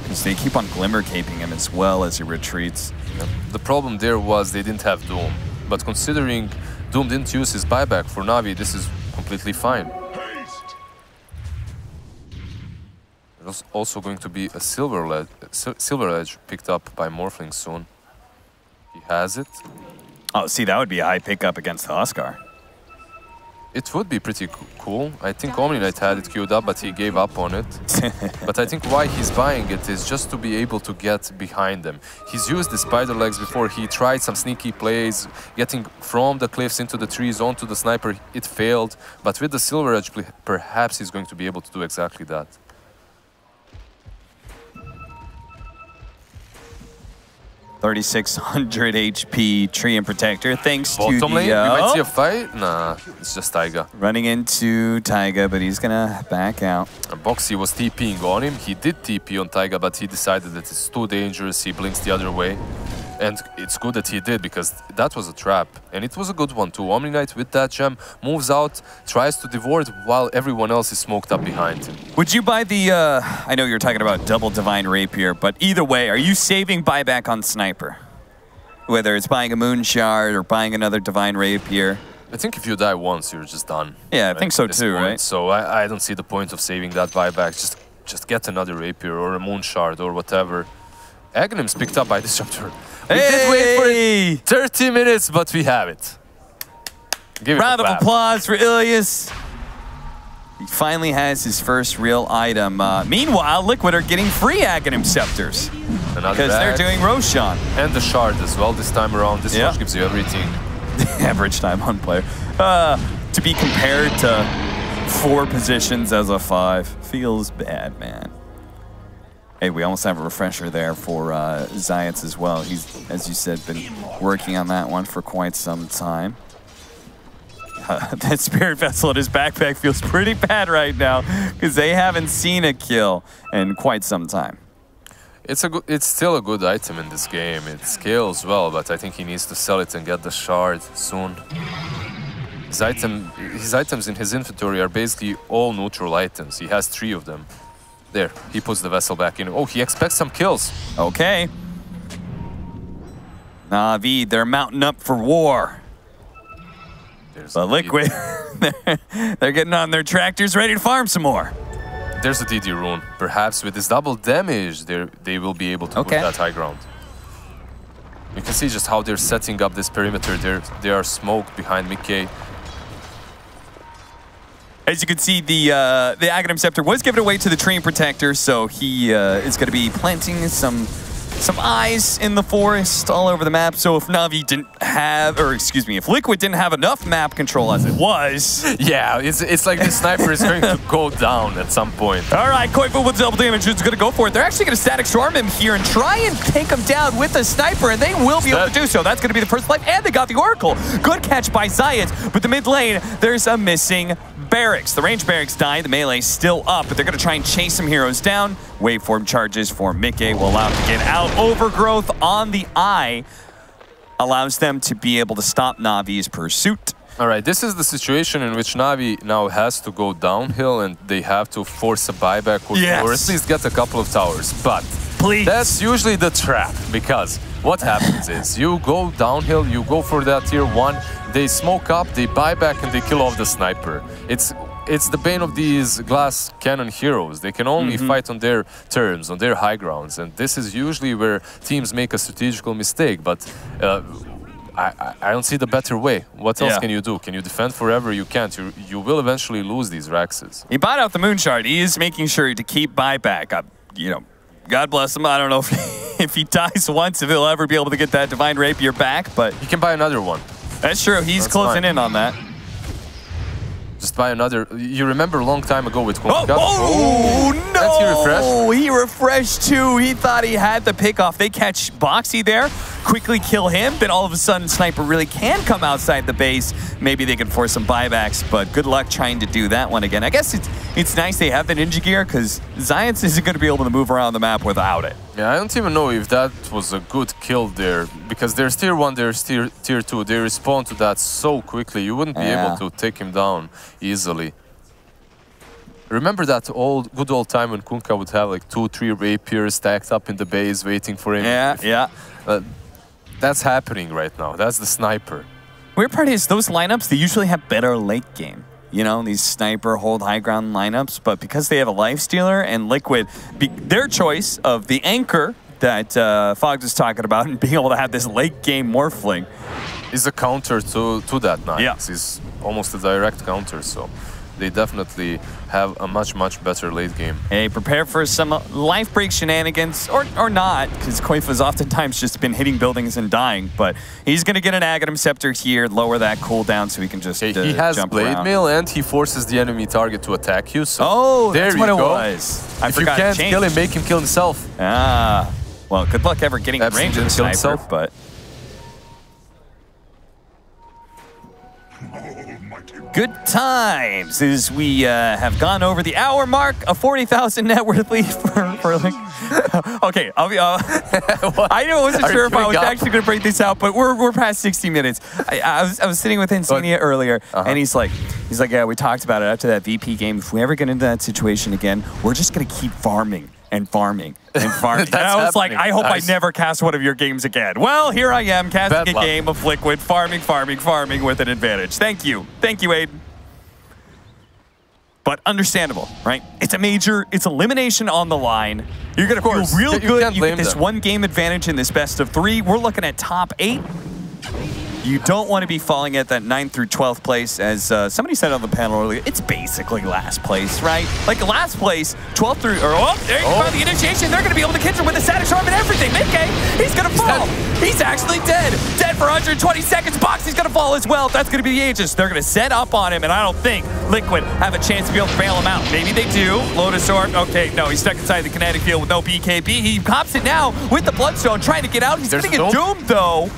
Because they keep on glimmer caping him as well as he retreats. Yeah. The problem there was they didn't have Doom. But considering Doom didn't use his buyback for Na'Vi, this is completely fine. There's also going to be a Silver Edge picked up by Morphling soon. He has it. Oh, see, that would be a high pickup against the Huskar. It would be pretty cool. I think Omni-Knight had it queued up, but he gave up on it. But I think why he's buying it is just to be able to get behind them. He's used the spider legs before. He tried some sneaky plays, getting from the cliffs into the trees onto the Sniper. It failed, but with the Silver Edge, perhaps he's going to be able to do exactly that. 3,600 HP Tree and Protector, thanks to Bottom lane, the... we might see a fight? Nah, it's just Taiga. Running into Taiga, but he's gonna back out. And Boxy was TPing on him. He did TP on Taiga, but he decided that it's too dangerous. He blinks the other way. And it's good that he did, because that was a trap. And it was a good one too. Omni Knight with that gem moves out, tries to devour it while everyone else is smoked up behind him. Would you buy the, I know you're talking about double Divine Rapier, but either way, are you saving buyback on Sniper? Whether it's buying a Moon Shard or buying another Divine Rapier. I think if you die once, you're just done. Yeah, I think so too, point. right? So I don't see the point of saving that buyback. Just get another Rapier or a Moon Shard or whatever. Aghanim's picked up by Disruptor. We did wait for it 30 minutes, but we have it. Give it Round of applause for Ilias. He finally has his first real item. Meanwhile, Liquid are getting free Aghanim Scepters. Because they're doing Roshan. And the Shard as well this time around. This rush gives you everything. Average time on player. To be compared to 4 positions as a 5 feels bad, man. Hey, we almost have a refresher there for Zayats as well. He's, as you said, been working on that one for quite some time. That Spirit Vessel in his backpack feels pretty bad right now because they haven't seen a kill in quite some time. It's still a good item in this game. It scales well, but I think he needs to sell it and get the Shard soon. His items in his inventory are basically all neutral items. He has 3 of them. There, he puts the vessel back in. Oh, he expects some kills. Okay. Na'Vi, they're mounting up for war. But Liquid, they're getting on their tractors ready to farm some more. There's a DD rune. Perhaps with this double damage, they will be able to put that high ground. You can see just how they're setting up this perimeter. They are smoked behind Mickey. As you can see, the Aghanim Scepter was given away to the Tree and Protector, so he is going to be planting some eyes in the forest all over the map. So if Na'Vi didn't have, or excuse me, if Liquid didn't have enough map control as it was. Yeah, it's like the sniper is going to go down at some point. All right, Koifu with double damage is going to go for it. They're actually going to static storm him here and try and take him down with the sniper, and they will be able to do so. That's going to be the first life, and they got the Oracle. Good catch by Zayat, but the mid lane, there's a missing barracks. The range barracks die, the melee's still up, but they're going to try and chase some heroes down. Waveform charges for Mickey will allow him to get out. Overgrowth on the eye allows them to be able to stop Na'Vi's pursuit. All right, this is the situation in which Na'Vi now has to go downhill and they have to force a buyback or at least get a couple of towers. But that's usually the trap, because what happens is you go downhill, you go for that tier 1, they smoke up, they buy back, and they kill off the sniper. It's the bane of these glass cannon heroes. They can only fight on their terms, on their high grounds, and this is usually where teams make a strategical mistake. But I don't see the better way. What else can you do? Can you defend forever? You can't. You will eventually lose these Raxes. He bought out the Moon Shard. He is making sure to keep buyback. You know, God bless him. I don't know if he dies once, if he'll ever be able to get that Divine Rapier back, but he can buy another one. That's true. He's closing in on that. Just buy another. You remember a long time ago with Kunka? Oh, no! He refreshed. He refreshed too. He thought he had the pick off. They catch Boxy there, quickly kill him, then all of a sudden Sniper really can come outside the base. Maybe they can force some buybacks, but good luck trying to do that one again. I guess it's nice they have the ninja gear, because Zayats isn't going to be able to move around the map without it. Yeah, I don't even know if that was a good kill there, because there's tier 1, there's tier 2. They respond to that so quickly, you wouldn't be able to take him down easily. Remember that good old time when Kunka would have like 2-3 rapiers stacked up in the base waiting for him? Yeah. That's happening right now. That's the sniper. Weird part is those lineups, they usually have better late game. You know, these sniper hold high ground lineups, but because they have a lifestealer and Liquid, their choice of the anchor that Fogs was talking about and being able to have this late game Morphling is a counter to that Natus. Yeah. It's almost a direct counter, so they definitely have a much better late game. Hey, prepare for some life break shenanigans, or not, because Koifa's oftentimes just been hitting buildings and dying, but he's going to get an Aghanim Scepter here, lower that cooldown so he can just he has jump Blade around. Mail and he forces the enemy target to attack you, so that's what it was. If you can't kill him, make him kill himself. Well, good luck ever getting range of the sniper, but... Good times as we have gone over the hour mark, a 40,000 net worth lead for like... Okay, I'll be... I wasn't sure if I was actually going to break this out, but we're past 60 minutes. I was sitting with Insania earlier, and he's like, yeah, we talked about it after that VP game. If we ever get into that situation again, we're just going to keep farming and farming and farming. And I was like, I hope I never cast one of your games again. Well, here I am casting a game of Liquid, farming with an advantage. Thank you, Aiden. But understandable, right? It's a major, it's elimination on the line. You're gonna feel real good. You get this one game advantage in this best of 3. We're looking at top 8. You don't want to be falling at that 9th through 12th place, as somebody said on the panel earlier. It's basically last place, right? Like last place, 12th through, or there you go, the initiation. They're going to be able to catch him with the static storm and everything. Mickey, he's going to fall. He's actually dead. Dead for 120 seconds. Boxy's going to fall as well. That's going to be the Aegis. They're going to set up on him, and I don't think Liquid have a chance to be able to bail him out. Maybe they do. Lotus Orb. Okay, no, he's stuck inside the kinetic field with no BKB. He pops it now with the Bloodstone, trying to get out. He's going to get doomed, though.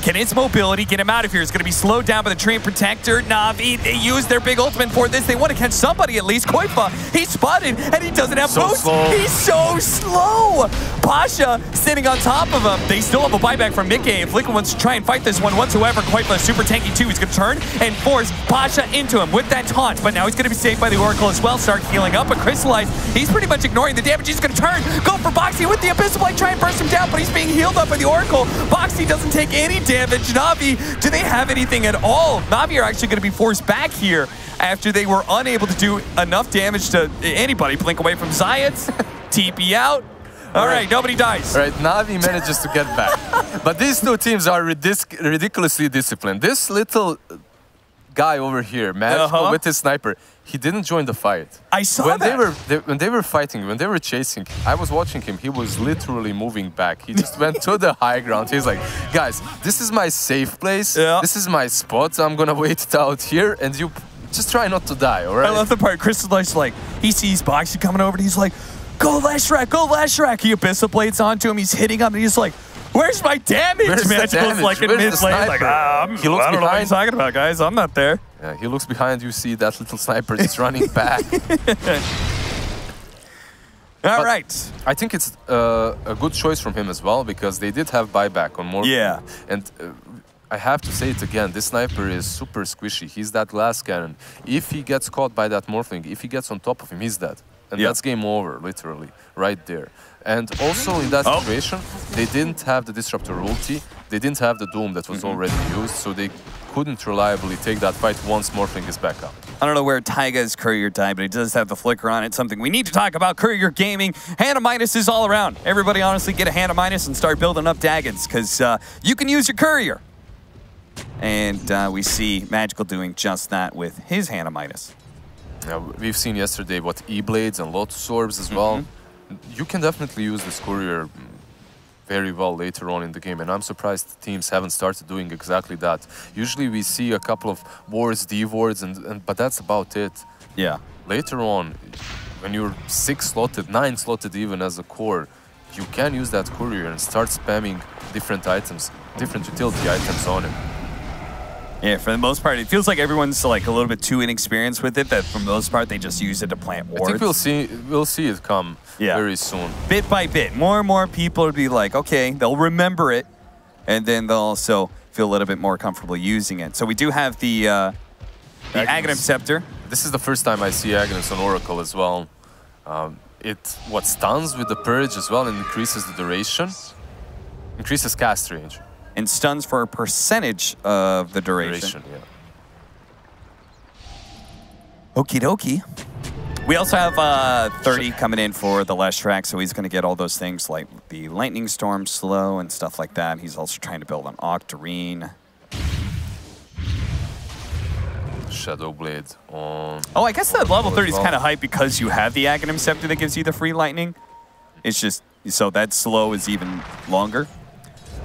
Can his mobility get him out of here? It's going to be slowed down by the Treant Protector. Na'Vi, they use their big ultimate for this. They want to catch somebody at least. Koifa, he's spotted, and he doesn't have boost. He's so slow. Pasha sitting on top of him. They still have a buyback from Mickey. If Liquid wants to try and fight this one whatsoever, Koifa is super tanky too. He's going to turn and force Pasha into him with that taunt. But now he's going to be saved by the Oracle as well. Start healing up, but Crystallize, he's pretty much ignoring the damage. He's going to turn, go for Boxy with the Abyssal Blade, try and burst him down, but he's being healed up by the Oracle. Boxy doesn't take any damage. Na'Vi, do they have anything at all? Na'Vi are actually going to be forced back here after they were unable to do enough damage to anybody. Blink away from Zayats, TP out. All right, nobody dies. All right, Na'Vi manages to get back. But these two teams are ridiculously disciplined. This little guy over here, Magical with his sniper, he didn't join the fight. I saw that. When they were fighting, when they were chasing, I was watching him. He was literally moving back. He just went to the high ground. He's like, guys, this is my safe place. Yeah. This is my spot. I'm going to wait it out here, and you just try not to die, all right? I love the part. Crystallize, like, he sees Boxy coming over, and he's like, go Leshrac, go Leshrac. He Abyssal Blades onto him. He's hitting him, and he's like, where's my damage? Magical's like in mid-lane, like, I don't know what he's talking about, guys. I'm not there. Yeah, he looks behind. You see that little sniper just running back. All right. I think it's a good choice from him as well, because they did have buyback on more. Yeah. And I have to say it again, this sniper is super squishy. He's that glass cannon. If he gets caught by that Morphling, if he gets on top of him, he's dead. And that's game over, literally, right there. And also in that situation, they didn't have the Disruptor ulti, they didn't have the Doom that was already used, so they couldn't reliably take that fight once Morphling is back up. I don't know where Taiga's Courier died, but he does have the flicker on it. Something we need to talk about. Courier Gaming, Hannah Minus is all around. Everybody honestly get a Hannah Minus and start building up Daggons, because you can use your Courier. And we see Magical doing just that with his Hannah Minus. Yeah, we've seen yesterday what E-Blades and Lotus Orbs as well. You can definitely use this Courier very well later on in the game, and I'm surprised teams haven't started doing exactly that. Usually we see a couple of wards, D-wards, but that's about it. Yeah. Later on, when you're 6-slotted, 9-slotted even as a core, you can use that Courier and start spamming different items, different utility items on it. Yeah, for the most part, it feels like everyone's like a little bit too inexperienced with it, that for the most part, they just use it to plant wards. I think we'll see it come very soon. Bit by bit, more and more people will be like, okay, they'll remember it, and then they'll also feel a little bit more comfortable using it. So we do have the Aghanim Scepter. This is the first time I see Aghanim's on Oracle as well. It stuns with the Purge as well and increases the duration, increases cast range. And stuns for a percentage of the duration. Okie dokie. We also have 30 coming in for the Leshrac, so he's going to get all those things like the Lightning Storm slow and stuff like that. He's also trying to build an Octarine. Shadow Blade on... Oh, I guess the level 30 is kind of hype because you have the Aghanim Scepter that gives you the free Lightning. It's just, so that slow is even longer.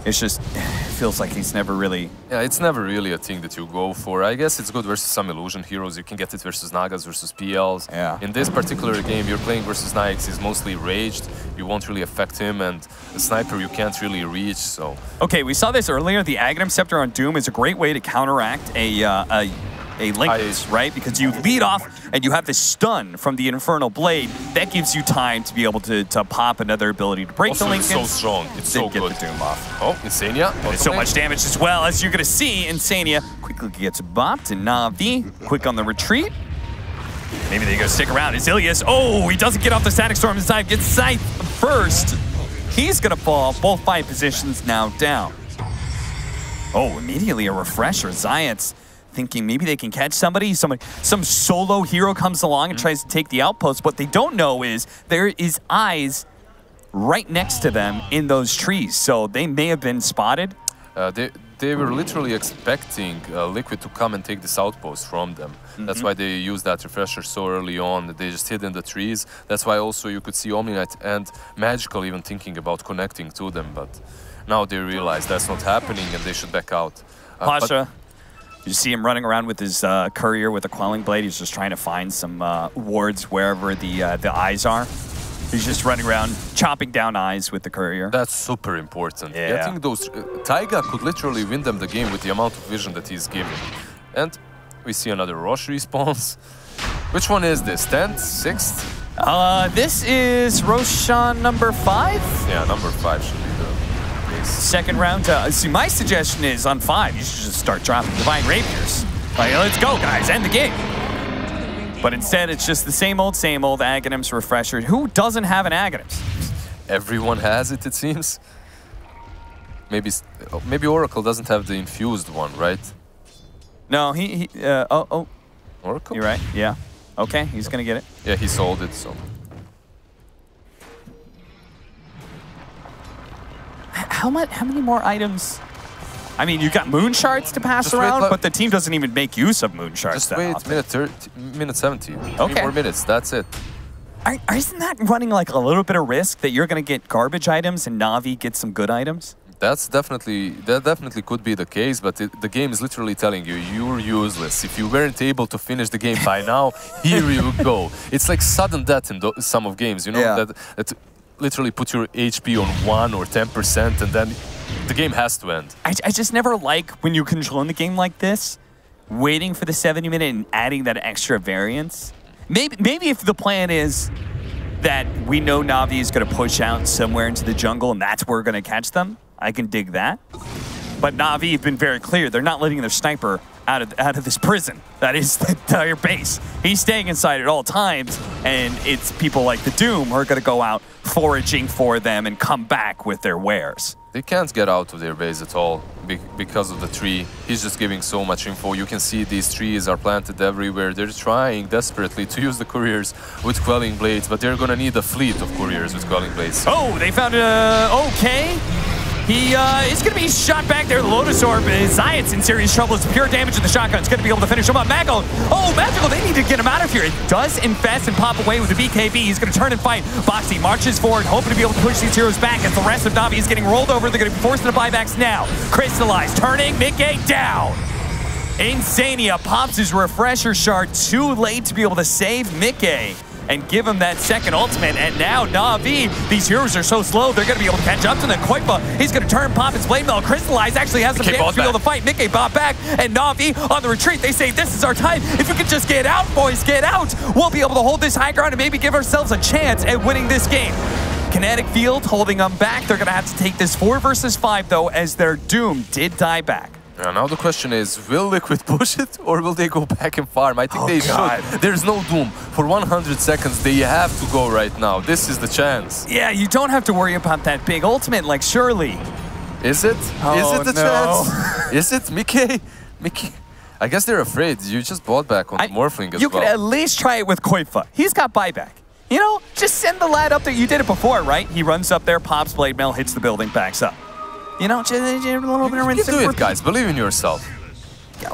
It's just, it feels like he's never really... Yeah, it's never really a thing that you go for. I guess it's good versus some illusion heroes. You can get it versus Nagas, versus PLs. Yeah. In this particular game, you're playing versus Nyx. He's mostly raged. You won't really affect him, and the sniper you can't really reach, so... Okay, we saw this earlier. The Aghanim Scepter on Doom is a great way to counteract a Linkers, right? Because you lead off and you have this stun from the Infernal Blade. That gives you time to be able to pop another ability to break also, the Linkers. It's so strong. It's so get good. the Doom off. Oh, Insania. And so much damage as well. As you're going to see, Insania quickly gets bopped, and Na'Vi quick on the retreat. Maybe they're going to stick around. Azilius, oh, he doesn't get off the Static Storm this time. Gets Scythe first. He's going to fall. Both 5 positions now down. Oh, immediately a refresher. Zayat's thinking maybe they can catch somebody. Some solo hero comes along and tries to take the outpost. What they don't know is there is eyes right next to them in those trees. So they may have been spotted. They were literally expecting Liquid to come and take this outpost from them. That's why they used that refresher so early on. They just hid in the trees. That's why also you could see Omni-Knight and Magical even thinking about connecting to them. But now they realize that's not happening and they should back out. Pasha, you see him running around with his courier with a quelling blade. He's just trying to find some wards wherever the eyes are. He's just running around, chopping down eyes with the courier. That's super important. Yeah. Getting those... Taiga could literally win them the game with the amount of vision that he's giving. And we see another Rosh response. Which one is this? 10th? 6th? This is Roshan number 5? Yeah, number 5 should be the case. Second round. See, my suggestion is on 5, you should just start dropping Divine Rapiers. Like, let's go, guys, end the game. But instead, it's just the same old Aghanim's refresher. Who doesn't have an Aghanim's? Everyone has it, it seems. Maybe Oracle doesn't have the infused one, right? No, Oracle? You're right, yeah. Okay, he's gonna get it. Yeah, he sold it, so... How many more items? I mean, you got moon shards to pass around, but the team doesn't even make use of moon shards. Just wait, minute 17. Okay. 3 more minutes, that's it. Isn't that running like a little bit of risk that you're going to get garbage items and Na'Vi gets some good items? That definitely could be the case, but the game is literally telling you, you're useless. If you weren't able to finish the game by now, here you go. It's like sudden death in some of games, you know, that literally put your HP on 1 or 10% and then the game has to end. I just never like when you control the game like this, waiting for the 70-minute and adding that extra variance. Maybe if the plan is that we know Na'Vi is going to push out somewhere into the jungle and that's where we're going to catch them, I can dig that. But Na'Vi have been very clear. They're not letting their sniper out of this prison. That is the entire base. He's staying inside at all times, and it's people like the Doom who are going to go out foraging for them and come back with their wares. They can't get out of their base at all because of the tree. He's just giving so much info. You can see these trees are planted everywhere. They're trying desperately to use the couriers with quelling blades, but they're gonna need a fleet of couriers with quelling blades. Oh, they found okay. He is going to be shot back there. The Lotus Orb. Zayat's in serious trouble. It's pure damage to the shotgun. It's going to be able to finish him up. Magical. Oh, Magical. They need to get him out of here. It does infest and pop away with the BKB. He's going to turn and fight. Boxy marches forward, hoping to be able to push these heroes back as the rest of Na'Vi is getting rolled over. They're going to be forced into buybacks now. Crystallize. Turning. Mickey down. Insania pops his refresher shard too late to be able to save Mickey and give him that second ultimate. And now Na'Vi, these heroes are so slow, they're going to be able to catch up to them. Koipa, he's going to turn, pop his blade mail. Crystallize actually has some damage to be able to fight. Mickey bought back, and Na'Vi on the retreat. They say, this is our time. If we could just get out, boys, get out, we'll be able to hold this high ground and maybe give ourselves a chance at winning this game. Kinetic Field holding them back. They're going to have to take this 4 versus 5, though, as their Doom did die back. Now the question is, will Liquid push it or will they go back and farm? I think they should. There's no Doom. For 100 seconds, they have to go right now. This is the chance. Yeah, you don't have to worry about that big ultimate, like surely. Is it? Oh, is it the chance? Is it? Mickey? I guess they're afraid. You just bought back on the Morphling as well. You could at least try it with Koifa. He's got buyback. You know, just send the lad up there. You did it before, right? He runs up there, pops blade mail, hits the building, backs up. You know, just a little bit of rinse. You can do it, guys. Believe in yourself.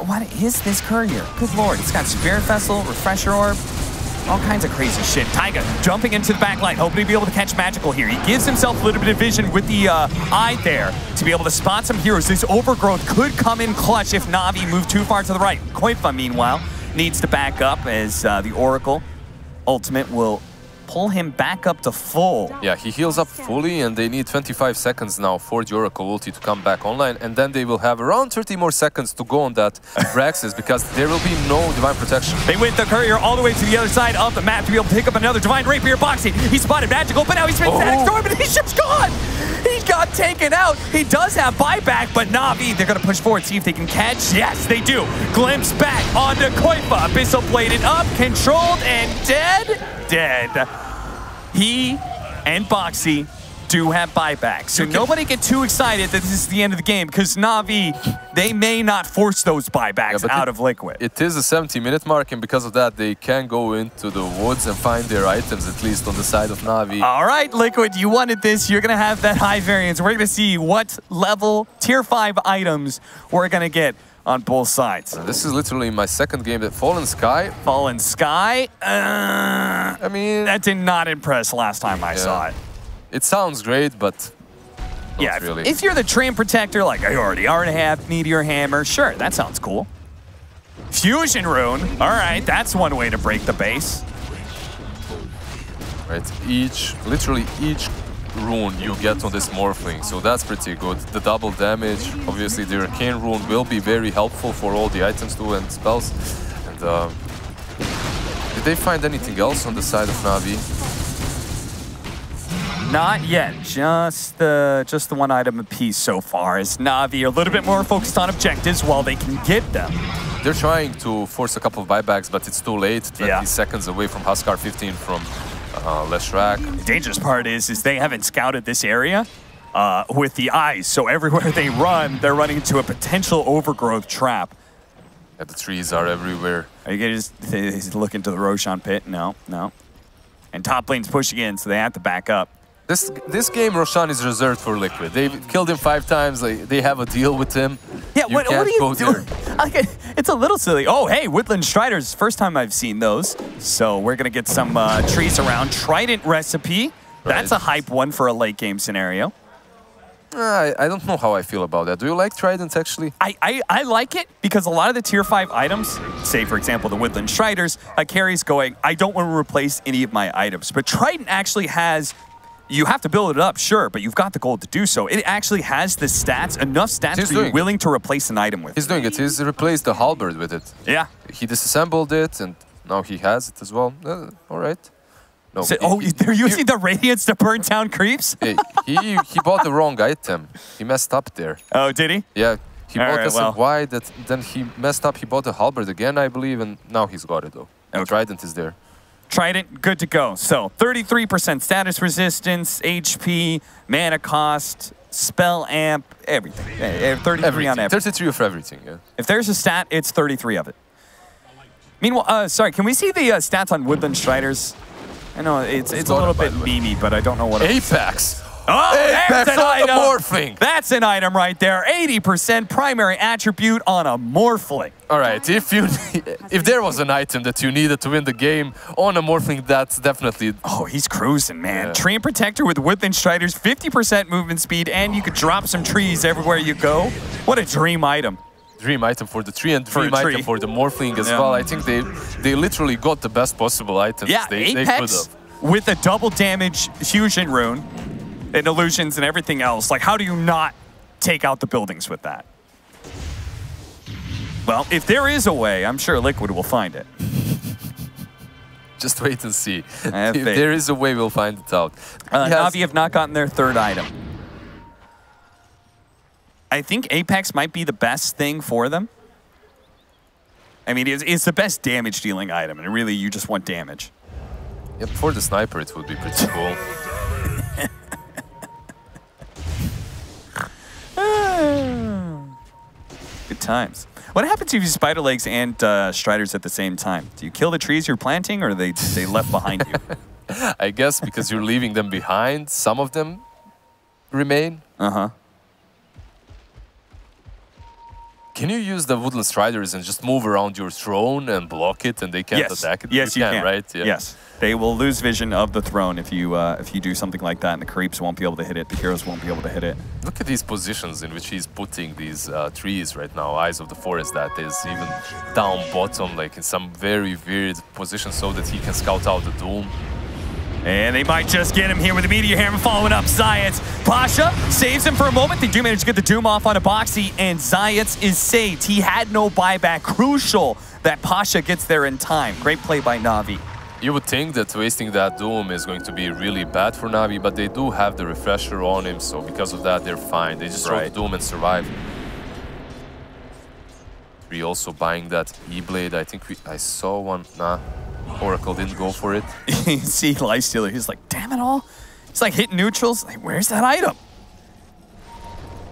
What is this courier? Good lord. It's got Spirit Vessel, Refresher Orb. All kinds of crazy shit. Taiga jumping into the back line, hoping to be able to catch Magical here. He gives himself a little bit of vision with the eye there to be able to spot some heroes. This overgrowth could come in clutch if Na'Vi move too far to the right. Koifa, meanwhile, needs to back up as the Oracle ultimate will pull him back up to full. Yeah, he heals up fully, and they need 25 seconds now for the Oracle ulti to come back online, and then they will have around 30 more seconds to go on that Braxis, because there will be no Divine Protection. They went the Courier all the way to the other side of the map to be able to pick up another Divine Rapier. Boxy, he spotted Magical, but now he's been Static Storm, and he's just gone! He got taken out. He does have buyback, but Na'Vi, they're going to push forward, see if they can catch. Yes, they do. Glimpse back onto Koifa. Abyssal bladed up, controlled, and dead. Dead. He and Boxy do have buyback. So nobody get too excited that this is the end of the game, because Na'Vi, they may not force those buybacks out of Liquid. It is a 70-minute mark, and because of that, they can go into the woods and find their items, at least on the side of Na'Vi. All right, Liquid, you wanted this. You're going to have that high variance. We're going to see what level tier 5 items we're going to get on both sides. This is literally my second game at Fallen Sky. Fallen Sky? I mean, that did not impress last time I saw it. It sounds great, but not really. If you're the Train Protector, like I already have Meteor Hammer, sure, that sounds cool. Fusion Rune, all right, that's one way to break the base. Right, literally each rune you get on this Morphling, so that's pretty good. The double damage, obviously the Arcane Rune will be very helpful for all the items too and spells. And did they find anything else on the side of Na'Vi? Not yet, just the one item apiece so far, as Na'Vi are a little bit more focused on objectives while they can get them. They're trying to force a couple of buybacks, but it's too late. 20 seconds away from Huskar, 15 from Leshrac. The dangerous part is they haven't scouted this area with the eyes, so everywhere they run, they're running into a potential overgrowth trap. Yeah, the trees are everywhere. Are you going to just look into the Roshan pit? No, no. And top lane's pushing in, so they have to back up. This game, Roshan is reserved for Liquid. They've killed him 5 times. They have a deal with him. Yeah, what are you doing? It's a little silly. Oh, hey, Woodland Striders. First time I've seen those. So we're going to get some trees around. Trident recipe. That's a hype one for a late game scenario. I don't know how I feel about that. Do you like Trident, actually? I like it because a lot of the tier 5 items, say, for example, the Woodland Striders, carries going, I don't want to replace any of my items. But Trident actually has... You have to build it up, sure, but you've got the gold to do so. It actually has the stats, enough stats for you willing to replace an item with. He's doing it. He's replaced the halberd with it. Yeah. He disassembled it, and now he has it as well. All right. No, so, they're using the Radiance to burn down creeps? he bought the wrong item. He messed up there. Oh, did he? Yeah. He bought us a wide, then he messed up. He bought the halberd again, I believe, and now he's got it, though. Okay. Trident is there. Trident, good to go. So 33% status resistance, HP, mana cost, spell amp, everything. 33 on everything. 33 of everything, yeah. If there's a stat, it's 33 of it. Meanwhile, sorry, can we see the stats on Woodland Striders? I know it's a little bit memey, but I don't know what Apex. Oh, Apex there's an on item. the Morphling. That's an item right there. 80% primary attribute on a Morphling. All right, if there was an item that you needed to win the game on a Morphling, that's definitely... Oh, he's cruising, man. Yeah. Train Protector with Woodland Striders, 50% movement speed, and you could drop some trees everywhere you go. What a dream item. Dream item for the tree and dream item for the Morphling as well. I think they literally got the best possible items they could have. With a double damage fusion rune and illusions and everything else. Like, how do you not take out the buildings with that? Well, if there is a way, I'm sure Liquid will find it. Just wait and see. If there is a way, we'll find it out. Na'Vi have not gotten their third item. I think Apex might be the best thing for them. I mean, it's the best damage dealing item, and really, you just want damage. Yep, for the sniper, it would be pretty cool. Good times. What happens if you use spider legs and striders at the same time? Do you kill the trees you're planting, or are they left behind you? I guess because you're leaving them behind, some of them remain. Uh-huh. Can you use the Woodland Striders and just move around your throne and block it, and they can't attack it? Yes, you can. Right? Yeah. Yes. They will lose vision of the throne if you do something like that, and the creeps won't be able to hit it. The heroes won't be able to hit it. Look at these positions in which he's putting these trees right now. Eyes of the Forest, that is, even down bottom, like in some very weird position so that he can scout out the Doom. And they might just get him here with the Meteor Hammer following up Zayats. Pasha saves him for a moment. They do manage to get the Doom off on a Boxy, and Zayats is saved. He had no buyback. Crucial that Pasha gets there in time. Great play by Na'Vi. You would think that wasting that Doom is going to be really bad for Na'Vi, but they do have the refresher on him, so because of that, they're fine. They just throw the Doom and survive. We also buying that E-Blade. I think I saw one. Nah, Oracle didn't go for it. You see Lifestealer, he's like, damn it all. He's like hitting neutrals. Like, where's that item?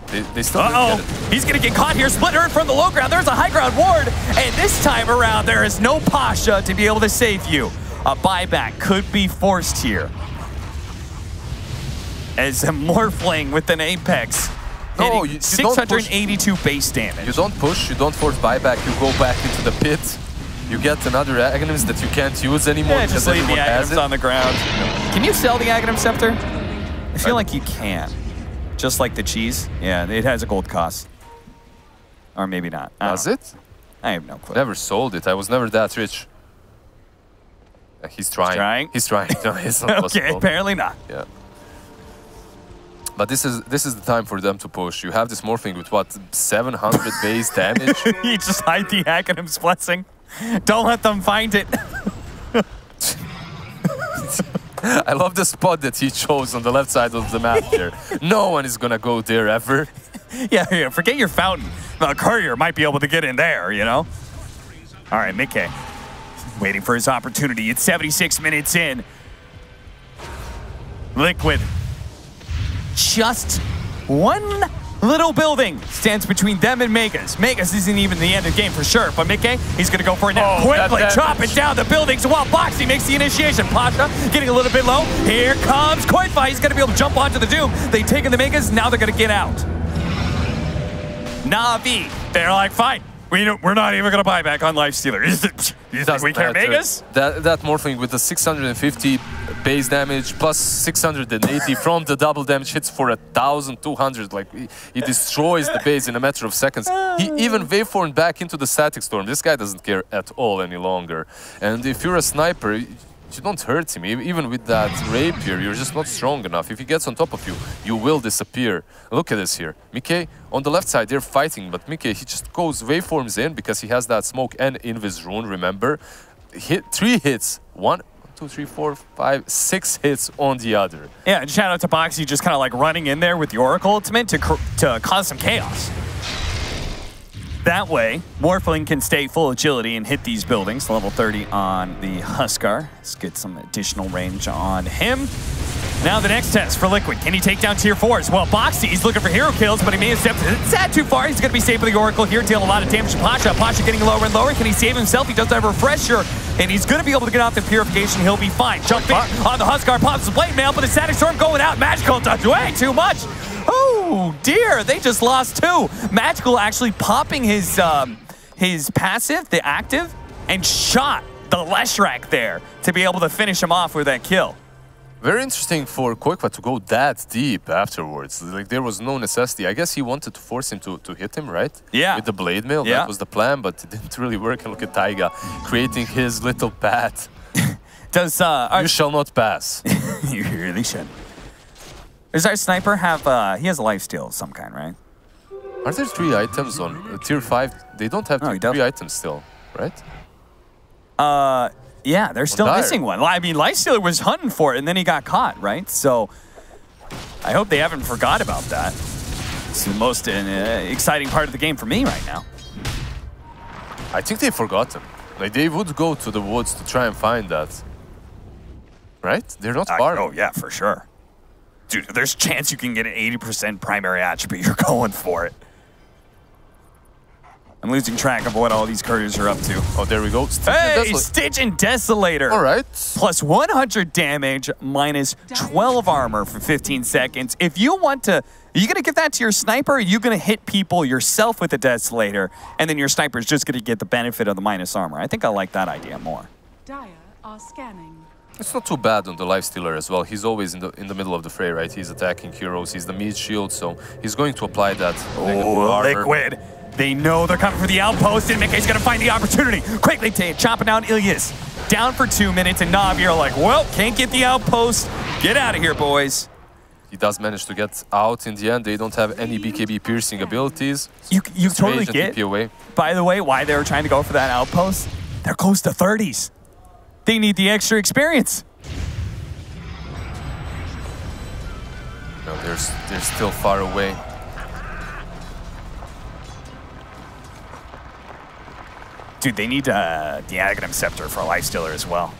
They still didn't get it. He's going to get caught here. Split Earth from the low ground. There's a high ground ward. And this time around, there is no Pasha to be able to save you. A buyback could be forced here. As a Morphling with an Apex. No, you 682 base damage. You don't push, you don't force buyback, you go back into the pit. You get another Aghanims that you can't use anymore Yeah, because just leave the everyone has Aghanims it. on the ground. Can you sell the Aghanim Scepter? I feel like you can. Just like the cheese. Yeah, it has a gold cost. Or maybe not. Does it? I have no clue. Never sold it. I was never that rich. He's trying. He's trying. No, it's not possible. Okay, apparently not. Yeah. But this is the time for them to push. You have this Morphling with what, 700 base damage? You just hide the Aghanim's Blessing. Don't let them find it. I love the spot that he chose on the left side of the map here. No one is gonna go there ever. Yeah, forget your fountain. The courier might be able to get in there, you know? All right, Mickey. Waiting for his opportunity. It's 76 minutes in. Liquid. Just one little building stands between them and Megas. Megas isn't even the end of the game for sure, but Mickey, he's going to go for it now. Quickly chopping down the buildings while Boxy makes the initiation. Pasha getting a little bit low. Here comes Koifa. He's going to be able to jump onto the Doom. They've taken the Megas. Now they're going to get out. Na'Vi, they're like, fine. We're not even going to buy back on Lifestealer. You think we care Megas? That Morphling with the 650 base damage plus 680 from the double damage hits for 1,200. Like, he destroys the base in a matter of seconds. He even waveformed back into the Static Storm. This guy doesn't care at all any longer. And if you're a sniper, you don't hurt him. Even with that rapier, you're just not strong enough. If he gets on top of you, you will disappear. Look at this here. Mickey, on the left side, they're fighting, but Mickey, he just goes waveforms in because he has that smoke and Invis rune, remember? Hit 3 hits. 1, 2, 3, 4, 5, 6 hits on the other. Yeah, and shout out to Boxy just kind of like running in there with the Oracle ultimate to cause some chaos. That way, Morphling can stay full agility and hit these buildings. Level 30 on the Huskar. Let's get some additional range on him. Now the next test for Liquid. Can he take down tier 4s? Well, Boxy, he's looking for hero kills, but he may have stepped too far. He's going to be safe with the Oracle here, dealing a lot of damage to Pasha. Pasha getting lower and lower. Can he save himself? He does have a refresher, and he's going to be able to get out the purification. He'll be fine. Jump in on the Huskar, pops the blade mail, but the Static Storm going out. Magical does way too much. Oh dear, they just lost 2. Magical actually popping his passive, the active, and shot the Leshrac there to be able to finish him off with that kill. Very interesting for Koifa to go that deep afterwards. Like, there was no necessity. I guess he wanted to force him to hit him, right? Yeah. With the blade mail, that was the plan, but it didn't really work. And look at Taiga creating his little path. Does you shall not pass. You really should. Does our sniper have, he has a lifesteal of some kind, right? Are there 3 items on tier 5? They don't have 3 items still, right? Yeah, they're still missing one. I mean, Lifestealer was hunting for it, and then he got caught, right? So I hope they haven't forgot about that. It's the most exciting part of the game for me right now. I think they've forgotten. Like, they would go to the woods to try and find that. Right? They're not far. Oh, yeah, for sure. Dude, there's a chance you can get an 80% primary attribute. You're going for it. I'm losing track of what all these couriers are up to. Oh, there we go. Stitch and Desolator. All right. Plus 100 damage, minus 12 armor for 15 seconds. If you want to Are you going to give that to your sniper, or are you going to hit people yourself with a Desolator, and then your sniper's just going to get the benefit of the minus armor? I think I like that idea more. Dire are scanning. It's not too bad on the Lifestealer as well. He's always in the middle of the fray, right? He's attacking heroes, he's the meat shield, so he's going to apply that. Oh, Liquid. They know they're coming for the outpost, and Mickey's going to find the opportunity. Quickly chopping down Ilyas. Down for 2 minutes, and Navi are like, well, can't get the outpost. Get out of here, boys. He does manage to get out in the end. They don't have any BKB piercing abilities. You totally get, by the way, why they were trying to go for that outpost. They're close to 30s. They need the extra experience. No, they're still far away. Dude, they need the Aghanim Scepter for a Lifestealer as well.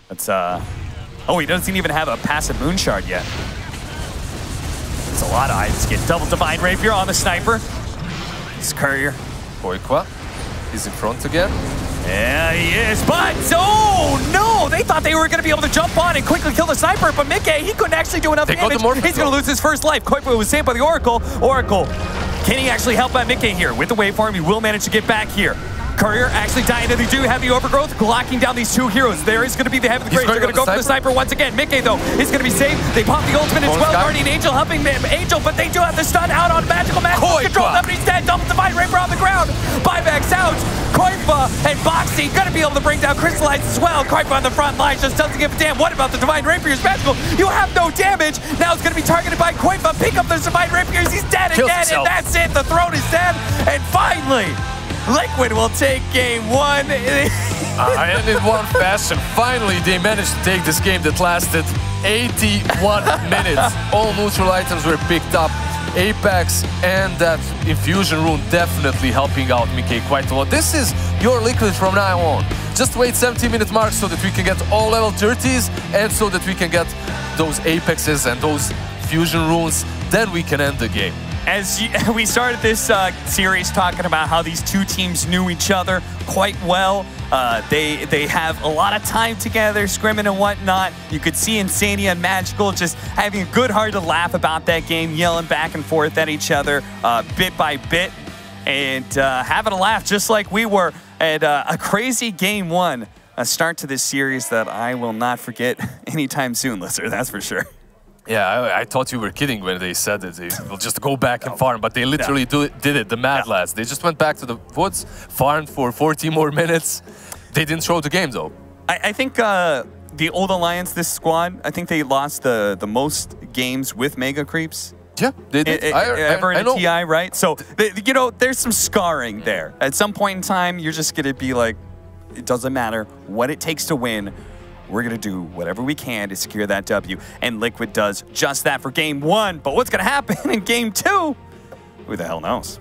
That's, oh, he doesn't even have a passive Moon Shard yet. That's a lot of items. Get double Divine Rapier on the sniper. It's Courier. Koikwa. He's in front again. Yeah, he is, but oh no! They thought they were going to be able to jump on and quickly kill the sniper, but Mickey, he couldn't actually do enough damage. He's going to lose his first life. Koikwa was saved by the Oracle. Can he actually help out Mickey here? With the waveform, he will manage to get back here. Courier actually dying. They do have the overgrowth, locking down these two heroes. There is going to be the Heaven of the Grace. They're going to go for the sniper once again. Mickey, though, is going to be saved. They pop the ultimate as well. Guardian Angel helping Angel, but they do have the stun out on Magical Control. Somebody's dead. Double Divine Rapier on the ground. Buybacks out. Koifa and Boxy going to be able to bring down Crystallize as well. Koifa on the front line just doesn't give a damn. What about the Divine Rapiers? Magical, you have no damage. Now it's going to be targeted by Koifa. Pick up the Divine Rapiers. He's dead again, and that's it. The throne is dead. And finally, Liquid will take game one. And in one fashion, finally they managed to take this game that lasted 81 minutes. All neutral items were picked up. Apex and that Infusion Rune definitely helping out Mickey quite a lot. This is your Liquid from now on. Just wait 70-minute mark so that we can get all level 30s and so that we can get those Apexes and those Fusion Runes. Then we can end the game. As we started this series talking about how these two teams knew each other quite well. They have a lot of time together, scrimming and whatnot. You could see Insania and Magical just having a good heart to laugh about that game, yelling back and forth at each other bit by bit, and having a laugh just like we were at a crazy game one. A start to this series that I will not forget anytime soon, Lister, that's for sure. Yeah, I thought you were kidding when they said that they will just go back and farm, but they literally did it, the Mad Lads. They just went back to the woods, farmed for 40 more minutes. They didn't throw the game, though. I think the Old Alliance, this squad, I think they lost the most games with Mega Creeps. Yeah, they did. Ever in a TI, right? So, you know, there's some scarring there. At some point in time, you're just going to be like, it doesn't matter what it takes to win. We're going to do whatever we can to secure that W. And Liquid does just that for game one. But what's going to happen in game two? Who the hell knows?